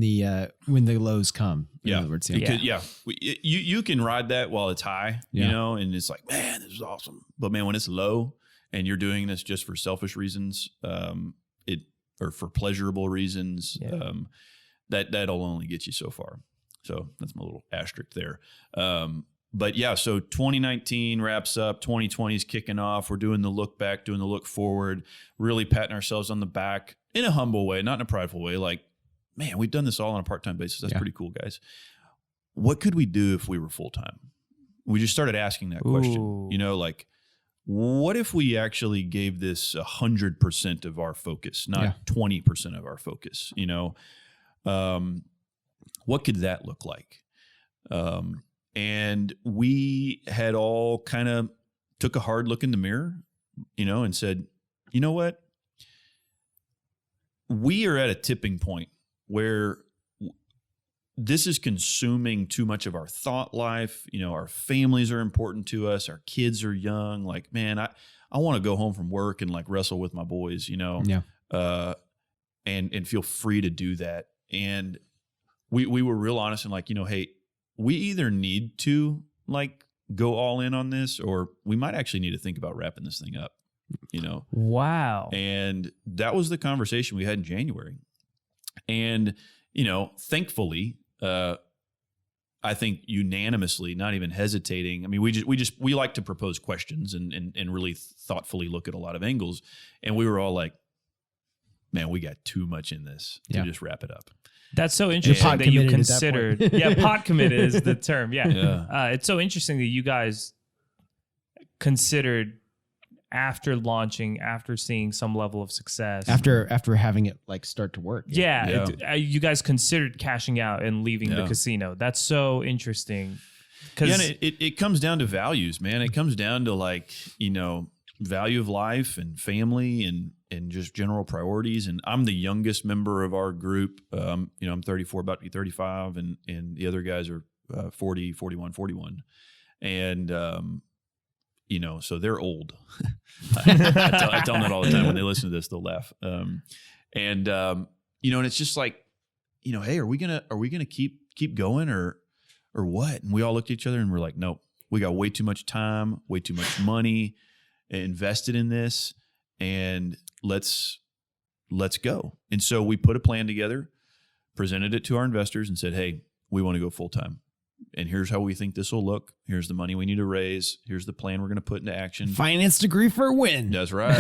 the lows come. In other words, You can ride that while it's high, you know, and it's like, man, this is awesome. But man, when it's low and you're doing this just for selfish reasons, or for pleasurable reasons, that'll only get you so far. So that's my little asterisk there. But yeah, so 2019 wraps up, 2020 is kicking off. We're doing the look back, doing the look forward, really patting ourselves on the back in a humble way, not in a prideful way. Like, man, we've done this all on a part-time basis. That's pretty cool, guys. What could we do if we were full-time? We just started asking that question, you know, like, what if we actually gave this 100% of our focus, not 20% of our focus, you know? What could that look like? And we had all kind of took a hard look in the mirror, you know, and said, you know what? We are at a tipping point where this is consuming too much of our thought life. You know, our families are important to us. Our kids are young. Like, man, I want to go home from work and like wrestle with my boys, you know, and feel free to do that. And we were real honest and like, you know, hey, we either need to like go all in on this, or we might actually need to think about wrapping this thing up, you know? Wow. And that was the conversation we had in January. And, you know, thankfully, I think unanimously, not even hesitating. I mean, we like to propose questions and really thoughtfully look at a lot of angles. And we were all like, man, we got too much in this to just wrap it up. That's so interesting that you considered. Pot committed is the term. It's so interesting that you guys considered after launching, after seeing some level of success, after having it like start to work. You guys considered cashing out and leaving the casino. That's so interesting. And it comes down to values, man. It comes down to like, you know, value of life and family and just general priorities. And I'm the youngest member of our group. You know, I'm 34, about to be 35, and the other guys are 40, 41, 41. And, you know, so they're old. I tell them that all the time. When they listen to this, they'll laugh. You know, and it's just like, you know, hey, are we gonna keep going or what? And we all looked at each other and we're like, nope, we got way too much time, way too much money invested in this, and let's go. And so we put a plan together, presented it to our investors, and said, hey, we want to go full time. And here's how we think this will look. Here's the money we need to raise. Here's the plan we're going to put into action. Finance degree for a win. That's right.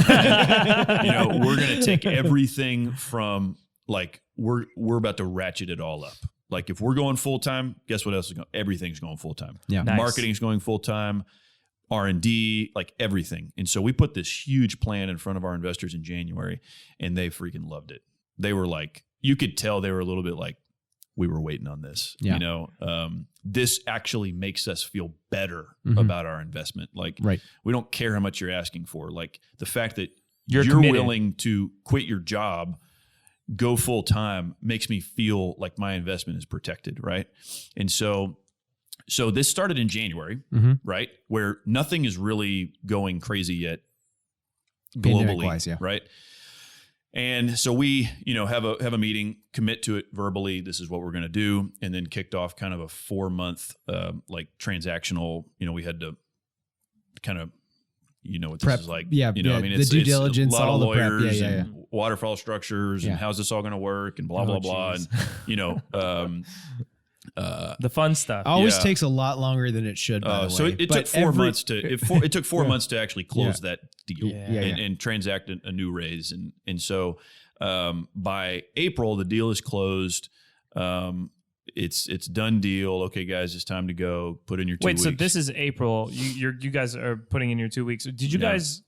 You know, we're going to take everything from like, we're about to ratchet it all up. Like if we're going full time, guess what else is going? Everything's going full time. Yeah. Nice. Marketing's going full time. R&D, like everything. And so we put this huge plan in front of our investors in January, and they freaking loved it. They were like, you could tell they were a little bit like, we were waiting on this. You know, this actually makes us feel better about our investment. Like, we don't care how much you're asking for. Like the fact that you're willing to quit your job, go full time, makes me feel like my investment is protected. Right. And so this started in January, right? Where nothing is really going crazy yet globally, right? And so we, you know, have a meeting, commit to it verbally. This is what we're going to do, and then kicked off kind of a 4-month like transactional. You know, we had to kind of, you know, what this is like. You know, I mean, it's due diligence, a lot all of the lawyers prep. and waterfall structures and how's this all going to work and blah blah blah, and you know. The fun stuff always takes a lot longer than it should. By the way. So it took 4 months to it took 4 months to actually close that deal and transact a new raise, and so by April the deal is closed. It's done deal. Okay, guys, it's time to go. Put in your 2 weeks. So this is April. You guys are putting in your 2 weeks. Did you guys?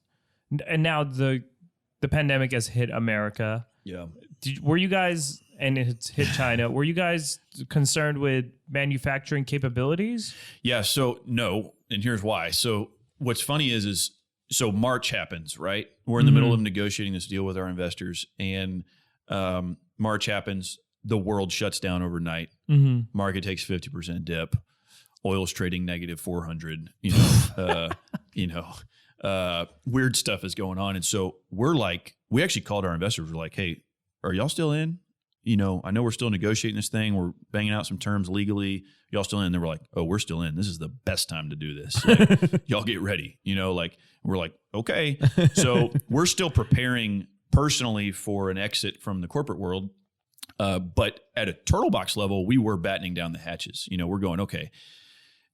And now the pandemic has hit America. Yeah. Were you guys? And it's hit China. Were you guys concerned with manufacturing capabilities? Yeah. So no, and here's why. So what's funny is so March happens, right? We're in the middle of negotiating this deal with our investors, and March happens. The world shuts down overnight. Market takes 50% dip. Oil's trading negative 400. You know, weird stuff is going on, and so we're like, we actually called our investors. We're like, hey, are y'all still in? You know, I know we're still negotiating this thing. We're banging out some terms legally. Y'all still in? And they were like, oh, we're still in. This is the best time to do this. Like, y'all get ready. You know, like we're like, okay. So we're still preparing personally for an exit from the corporate world. But at a TurtleBox level, we were battening down the hatches. You know, we're going, okay,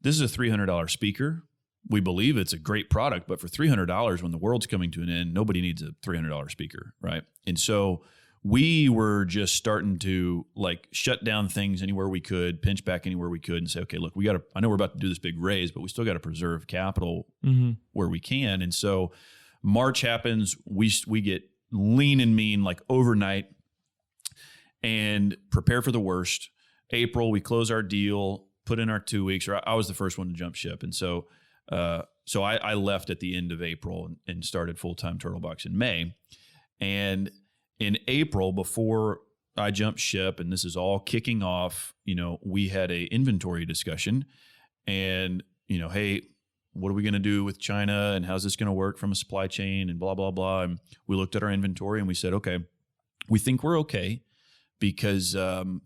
this is a $300 speaker. We believe it's a great product, but for $300, when the world's coming to an end, nobody needs a $300 speaker, right? And so we were just starting to like shut down things anywhere we could, pinch back anywhere we could, and say, okay, look, I know we're about to do this big raise, but we still got to preserve capital where we can. And so March happens, we get lean and mean like overnight and prepare for the worst. April, we close our deal, put in our 2 weeks, or I was the first one to jump ship. And so I left at the end of April and started full-time TurtleBox in May. And in April, before I jumped ship, and this is all kicking off, you know, we had a inventory discussion and, you know, hey, what are we going to do with China and how's this going to work from a supply chain and blah, blah, blah. And we looked at our inventory and we said, okay, we think we're okay because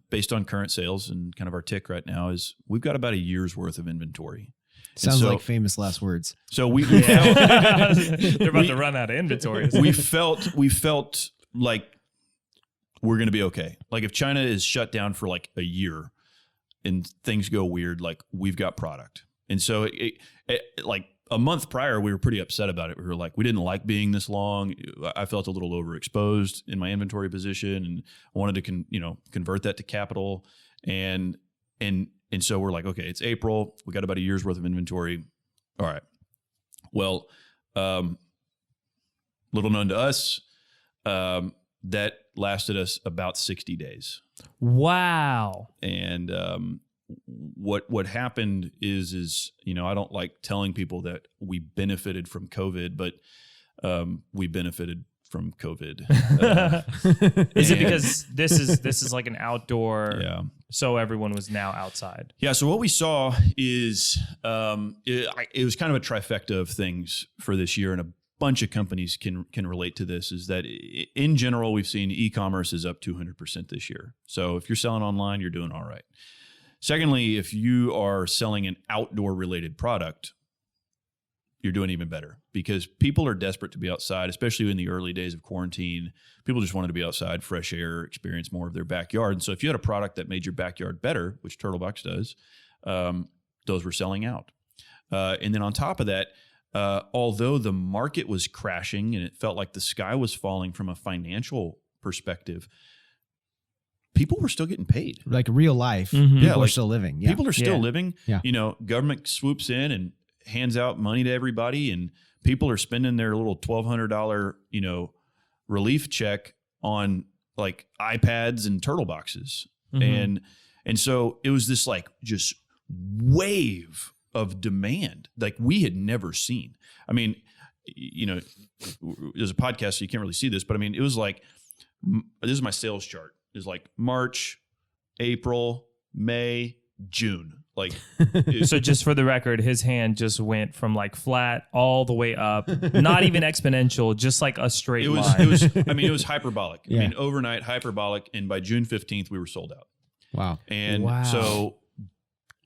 based on current sales and kind of our tick right now is we've got about a year's worth of inventory. Sounds like famous last words. So we they're about to run out of inventory. we felt like we're going to be okay. Like if China is shut down for like a year and things go weird, like we've got product. And so like a month prior, we were pretty upset about it. We were like, we didn't like being this long. I felt a little overexposed in my inventory position and I wanted to convert that to capital. And so we're like, okay, it's April. We got about a year's worth of inventory. All right. Well, little known to us, that lasted us about 60 days. Wow. And what happened is you know, I don't like telling people that we benefited from COVID, but we benefited from COVID. Is it because this is like an outdoor? Yeah. So everyone was now outside. Yeah. So what we saw is it was kind of a trifecta of things for this year, and a bunch of companies can relate to this. Is that in general we've seen e-commerce is up 200% this year. So if you're selling online, you're doing all right. Secondly, if you are selling an outdoor related product, you're doing even better because people are desperate to be outside, especially in the early days of quarantine. People just wanted to be outside, fresh air, experience more of their backyard. And so if you had a product that made your backyard better, which TurtleBox does, those were selling out. And then on top of that, although the market was crashing and it felt like the sky was falling from a financial perspective, people were still getting paid. Like real life. Mm-hmm. People are still living. Yeah. People are still living. Yeah. You know, government swoops in and hands out money to everybody, and people are spending their little $1,200, you know, relief check on like iPads and TurtleBoxes. Mm-hmm. And so it was this like just wave of demand like we had never seen. I mean, you know, there's a podcast, so you can't really see this, but I mean, it was like, this is my sales chart. It's like March, April, May, June. Like, so just for the record, his hand just went from like flat all the way up, not even exponential, just like a straight line. It was hyperbolic. Yeah. I mean, overnight hyperbolic. And by June 15th, we were sold out. Wow. And so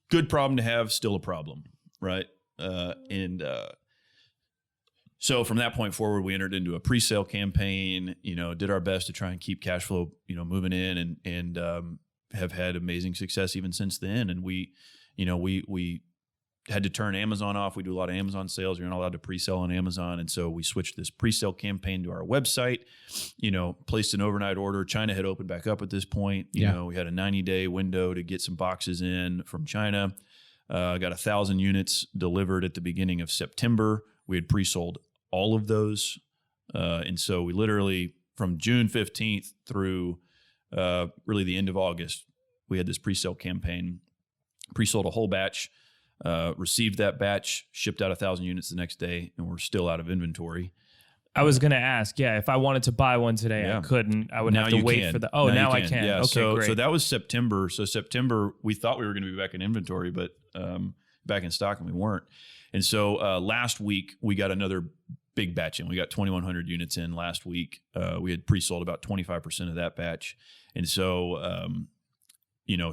good problem to have, still a problem. Right. So from that point forward, we entered into a pre-sale campaign, you know, did our best to try and keep cash flow, you know, moving in and have had amazing success even since then. And we had to turn Amazon off. We do a lot of Amazon sales. You're not allowed to pre-sell on Amazon. And so we switched this pre-sale campaign to our website, you know, placed an overnight order. China had opened back up at this point. You know, we had a 90-day window to get some boxes in from China. Got 1,000 units delivered at the beginning of September. We had pre-sold all of those. And so we literally, from June 15th through really the end of August, we had this pre-sale campaign, pre-sold a whole batch, received that batch, shipped out 1,000 units the next day, and we're still out of inventory. I was going to ask, if I wanted to buy one today, I couldn't. I would have to wait for the. Oh, now I can. Yeah. Okay, great. So that was September. So September, we thought we were going to be back in inventory, but back in stock, and we weren't. And so last week we got another big batch in. We got 2,100 units in last week. We had pre-sold about 25% of that batch. And so,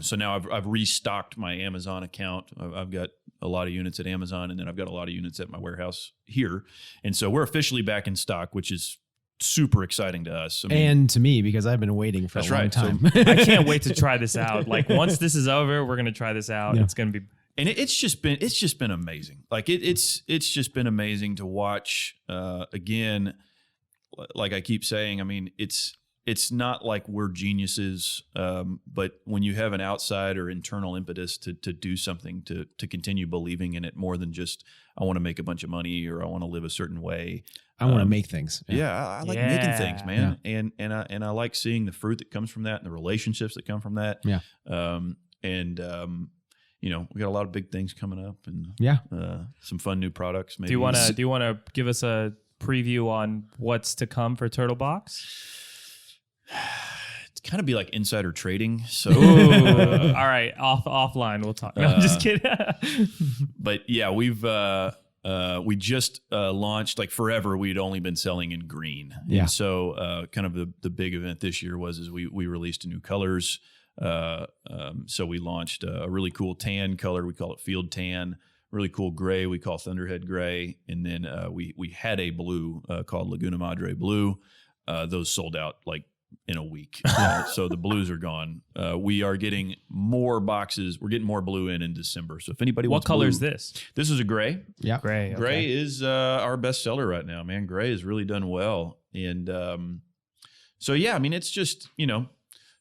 so now I've restocked my Amazon account. I've got a lot of units at Amazon, and then I've got a lot of units at my warehouse here. And so we're officially back in stock, which is super exciting to us. And to me, because I've been waiting for a long time. So I can't wait to try this out. Like once this is over, we're going to try this out. Yeah. It's going to be, and it's just been amazing. Like it's just been amazing to watch. Again, like I keep saying, I mean, it's not like we're geniuses, but when you have an outside or internal impetus to do something, to continue believing in it more than just, I want to make a bunch of money or I want to live a certain way. I want to make things. Yeah, I like making things, man. Yeah. And I like seeing the fruit that comes from that and the relationships that come from that. Yeah. We got a lot of big things coming up and some fun new products. Maybe. Do you want to give us a preview on what's to come for TurtleBox? It's kind of be like insider trading. So, all right, offline we'll talk. No, I'm just kidding. But yeah, we just launched. Like forever, we'd only been selling in green. Yeah. And so, kind of the big event this year was we released new colors. So we launched a really cool tan color. We call it Field Tan. Really cool gray. We call Thunderhead Gray. And then we had a blue called Laguna Madre Blue. Those sold out like in a week. So the blues are gone. We are getting more boxes. We're getting more blue in December. So if anybody wants what color blue, is this? This is a gray. Yeah. Gray. Okay. Gray is our best seller right now, man. Gray has really done well. And so, yeah, I mean, it's just,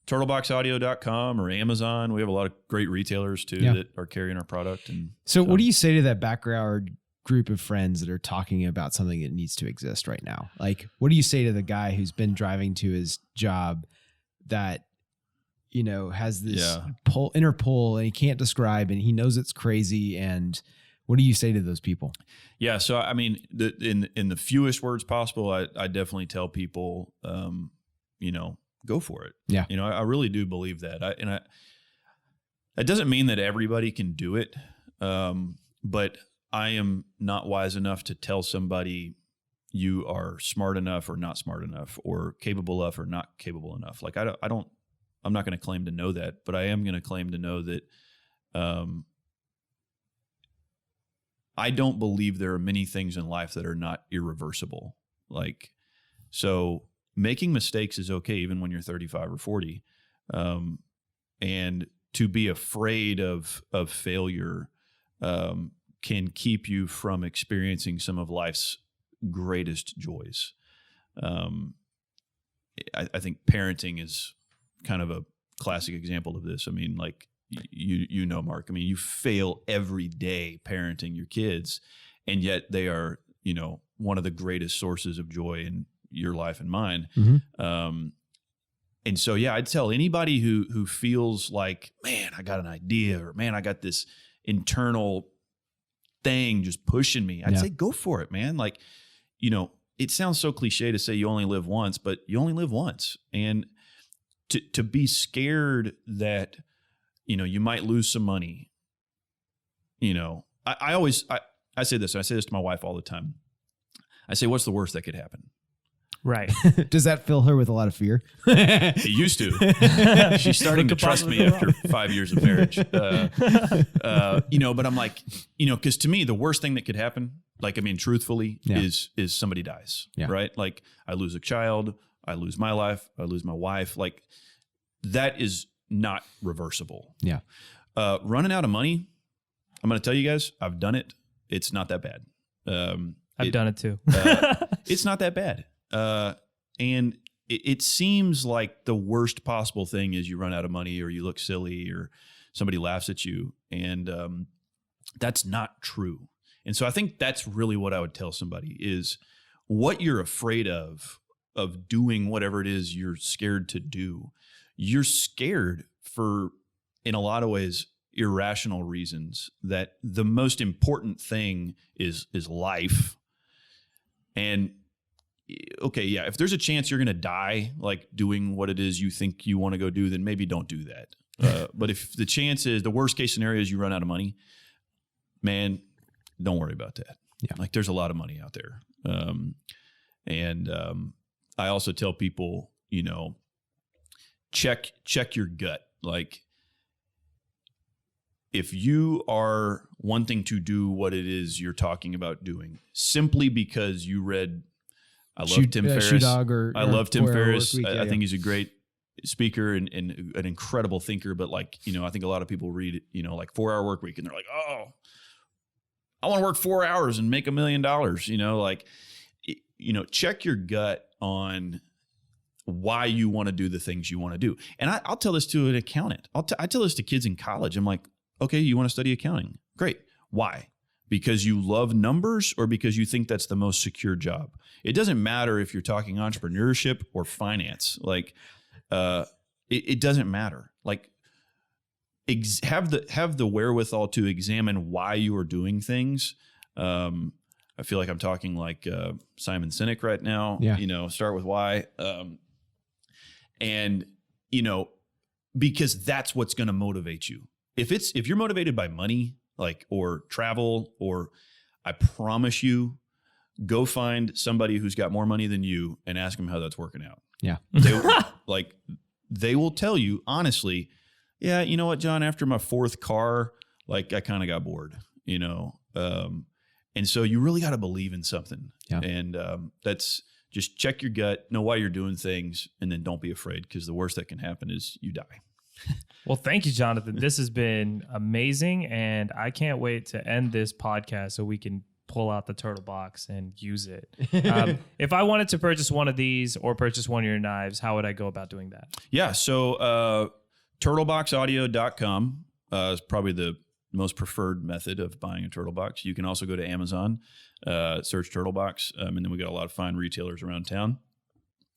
TurtleboxAudio.com or Amazon. We have a lot of great retailers too that are carrying our product. And so what do you say to that background group of friends that are talking about something that needs to exist right now? Like, what do you say to the guy who's been driving to his job that, has this inner pull and he can't describe and he knows it's crazy? And what do you say to those people? Yeah. So, I mean, in the fewest words possible, I definitely tell people, go for it. Yeah. I really do believe that. It doesn't mean that everybody can do it. But I am not wise enough to tell somebody you are smart enough or not smart enough or capable of or not capable enough. Like I'm not going to claim to know that, but I am going to claim to know that, I don't believe there are many things in life that are not irreversible. Like, so making mistakes is okay, even when you're 35 or 40. And to be afraid of failure, can keep you from experiencing some of life's greatest joys. I think parenting is kind of a classic example of this. I mean, like, Mark, I mean, you fail every day parenting your kids, and yet they are, one of the greatest sources of joy in your life and mine. Mm-hmm. And so, yeah, I'd tell anybody who feels like, man, I got an idea, or man, I got this internal thing just pushing me. I'd say, go for it, man. Like, it sounds so cliche to say you only live once, but you only live once. And to be scared that, you might lose some money. I say this, and I say this to my wife all the time. I say, what's the worst that could happen? Right. Does that fill her with a lot of fear? It used to. She's starting to trust me after 5 years of marriage. But I'm like, because to me, the worst thing that could happen, like, I mean, truthfully, is somebody dies, right? Like, I lose a child, I lose my life, I lose my wife. Like, that is not reversible. Yeah. Running out of money, I'm going to tell you guys, I've done it. It's not that bad. I've done it too. It's not that bad. And it seems like the worst possible thing is you run out of money or you look silly or somebody laughs at you. And that's not true. And so I think that's really what I would tell somebody is what you're afraid of doing whatever it is you're scared to do. You're scared for, in a lot of ways, irrational reasons, that the most important thing is life. And okay, yeah, if there's a chance you're going to die, like doing what it is you think you want to go do, then maybe don't do that. But if the chance is, the worst case scenario is you run out of money, man, don't worry about that. Yeah. Like, there's a lot of money out there. I also tell people, you know, check your gut. Like, if you are wanting to do what it is you're talking about doing simply because you read, I love Tim Ferriss. I love Tim Ferriss. I think he's a great speaker and an incredible thinker. But like, you know, I think a lot of people read, you know, like 4 Hour Work Week and they're like, oh, I want to work 4 hours and make $1 million. You know, like, you know, check your gut on why you want to do the things you want to do. And I'll tell this to an accountant. I tell this to kids in college. I'm like, okay, you want to study accounting? Great. Why? Because you love numbers or because you think that's the most secure job? It doesn't matter if you're talking entrepreneurship or finance. Like, it doesn't matter. Like, have the wherewithal to examine why you are doing things. I feel like I'm talking like Simon Sinek right now. Yeah. You know, start with why. And, you know, because that's what's going to motivate you. If you're motivated by money, like, or travel, or I promise you, go find somebody who's got more money than you and ask them how that's working out. Yeah. They will tell you honestly, yeah, you know what, John, after my 4th car, like I kind of got bored, you know? And so you really got to believe in something. Yeah. And that's just check your gut, know why you're doing things, and then don't be afraid, because the worst that can happen is you die. Well, thank you, Jonathan. This has been amazing, and I can't wait to end this podcast so we can pull out the TurtleBox and use it. If I wanted to purchase one of these or purchase one of your knives, how would I go about doing that? Yeah, so TurtleBoxAudio.com is probably the most preferred method of buying a TurtleBox. You can also go to Amazon, search TurtleBox, and then we got a lot of fine retailers around town.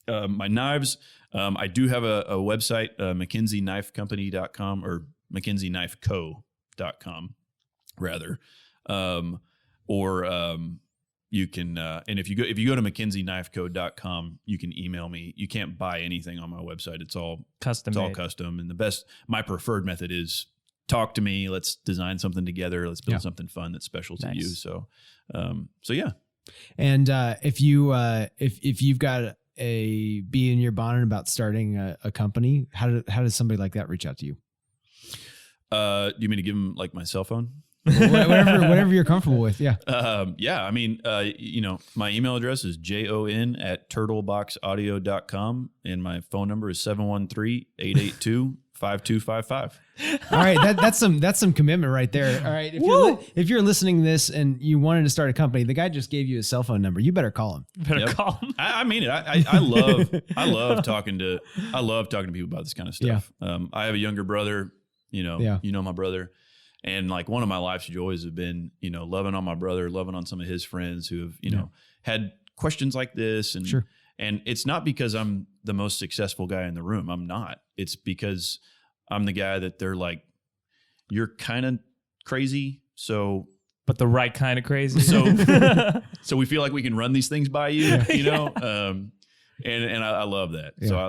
My knives, I do have a website, McKenzieKnifeCompany.com or McKenzieKnifeCo.com rather. You can, and if you go to McKenzieKnifeCo.com, you can email me. You can't buy anything on my website. It's all custom. It's all custom. And my preferred method is talk to me. Let's design something together. Let's build something fun that's special to you. So yeah. And if you've got a bee in your bonnet about starting a company, how does somebody like that reach out to you? Do you mean to give them like my cell phone? whatever you're comfortable with. Yeah. Yeah. I mean, you know, my email address is jon@turtleboxaudio.com and my phone number is 713-882-5255. All right. That's some commitment right there. All right. If you're listening to this and you wanted to start a company, the guy just gave you his cell phone number. You better call him. Call him. I mean it. I love talking to people about this kind of stuff. Yeah. I have a younger brother, you know, you know, my brother. And like one of my life's joys have been, you know, loving on my brother, loving on some of his friends who have, you know, had questions like this. And, and it's not because I'm the most successful guy in the room. I'm not. It's because I'm the guy that they're like, you're kind of crazy. So, but the right kind of crazy. So we feel like we can run these things by you, you know? And I love that. Yeah. So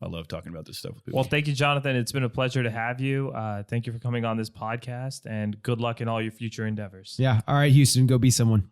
I love talking about this stuff with people. Well, thank you, Jonathan. It's been a pleasure to have you. Thank you for coming on this podcast, and good luck in all your future endeavors. Yeah. All right, Houston, go be someone.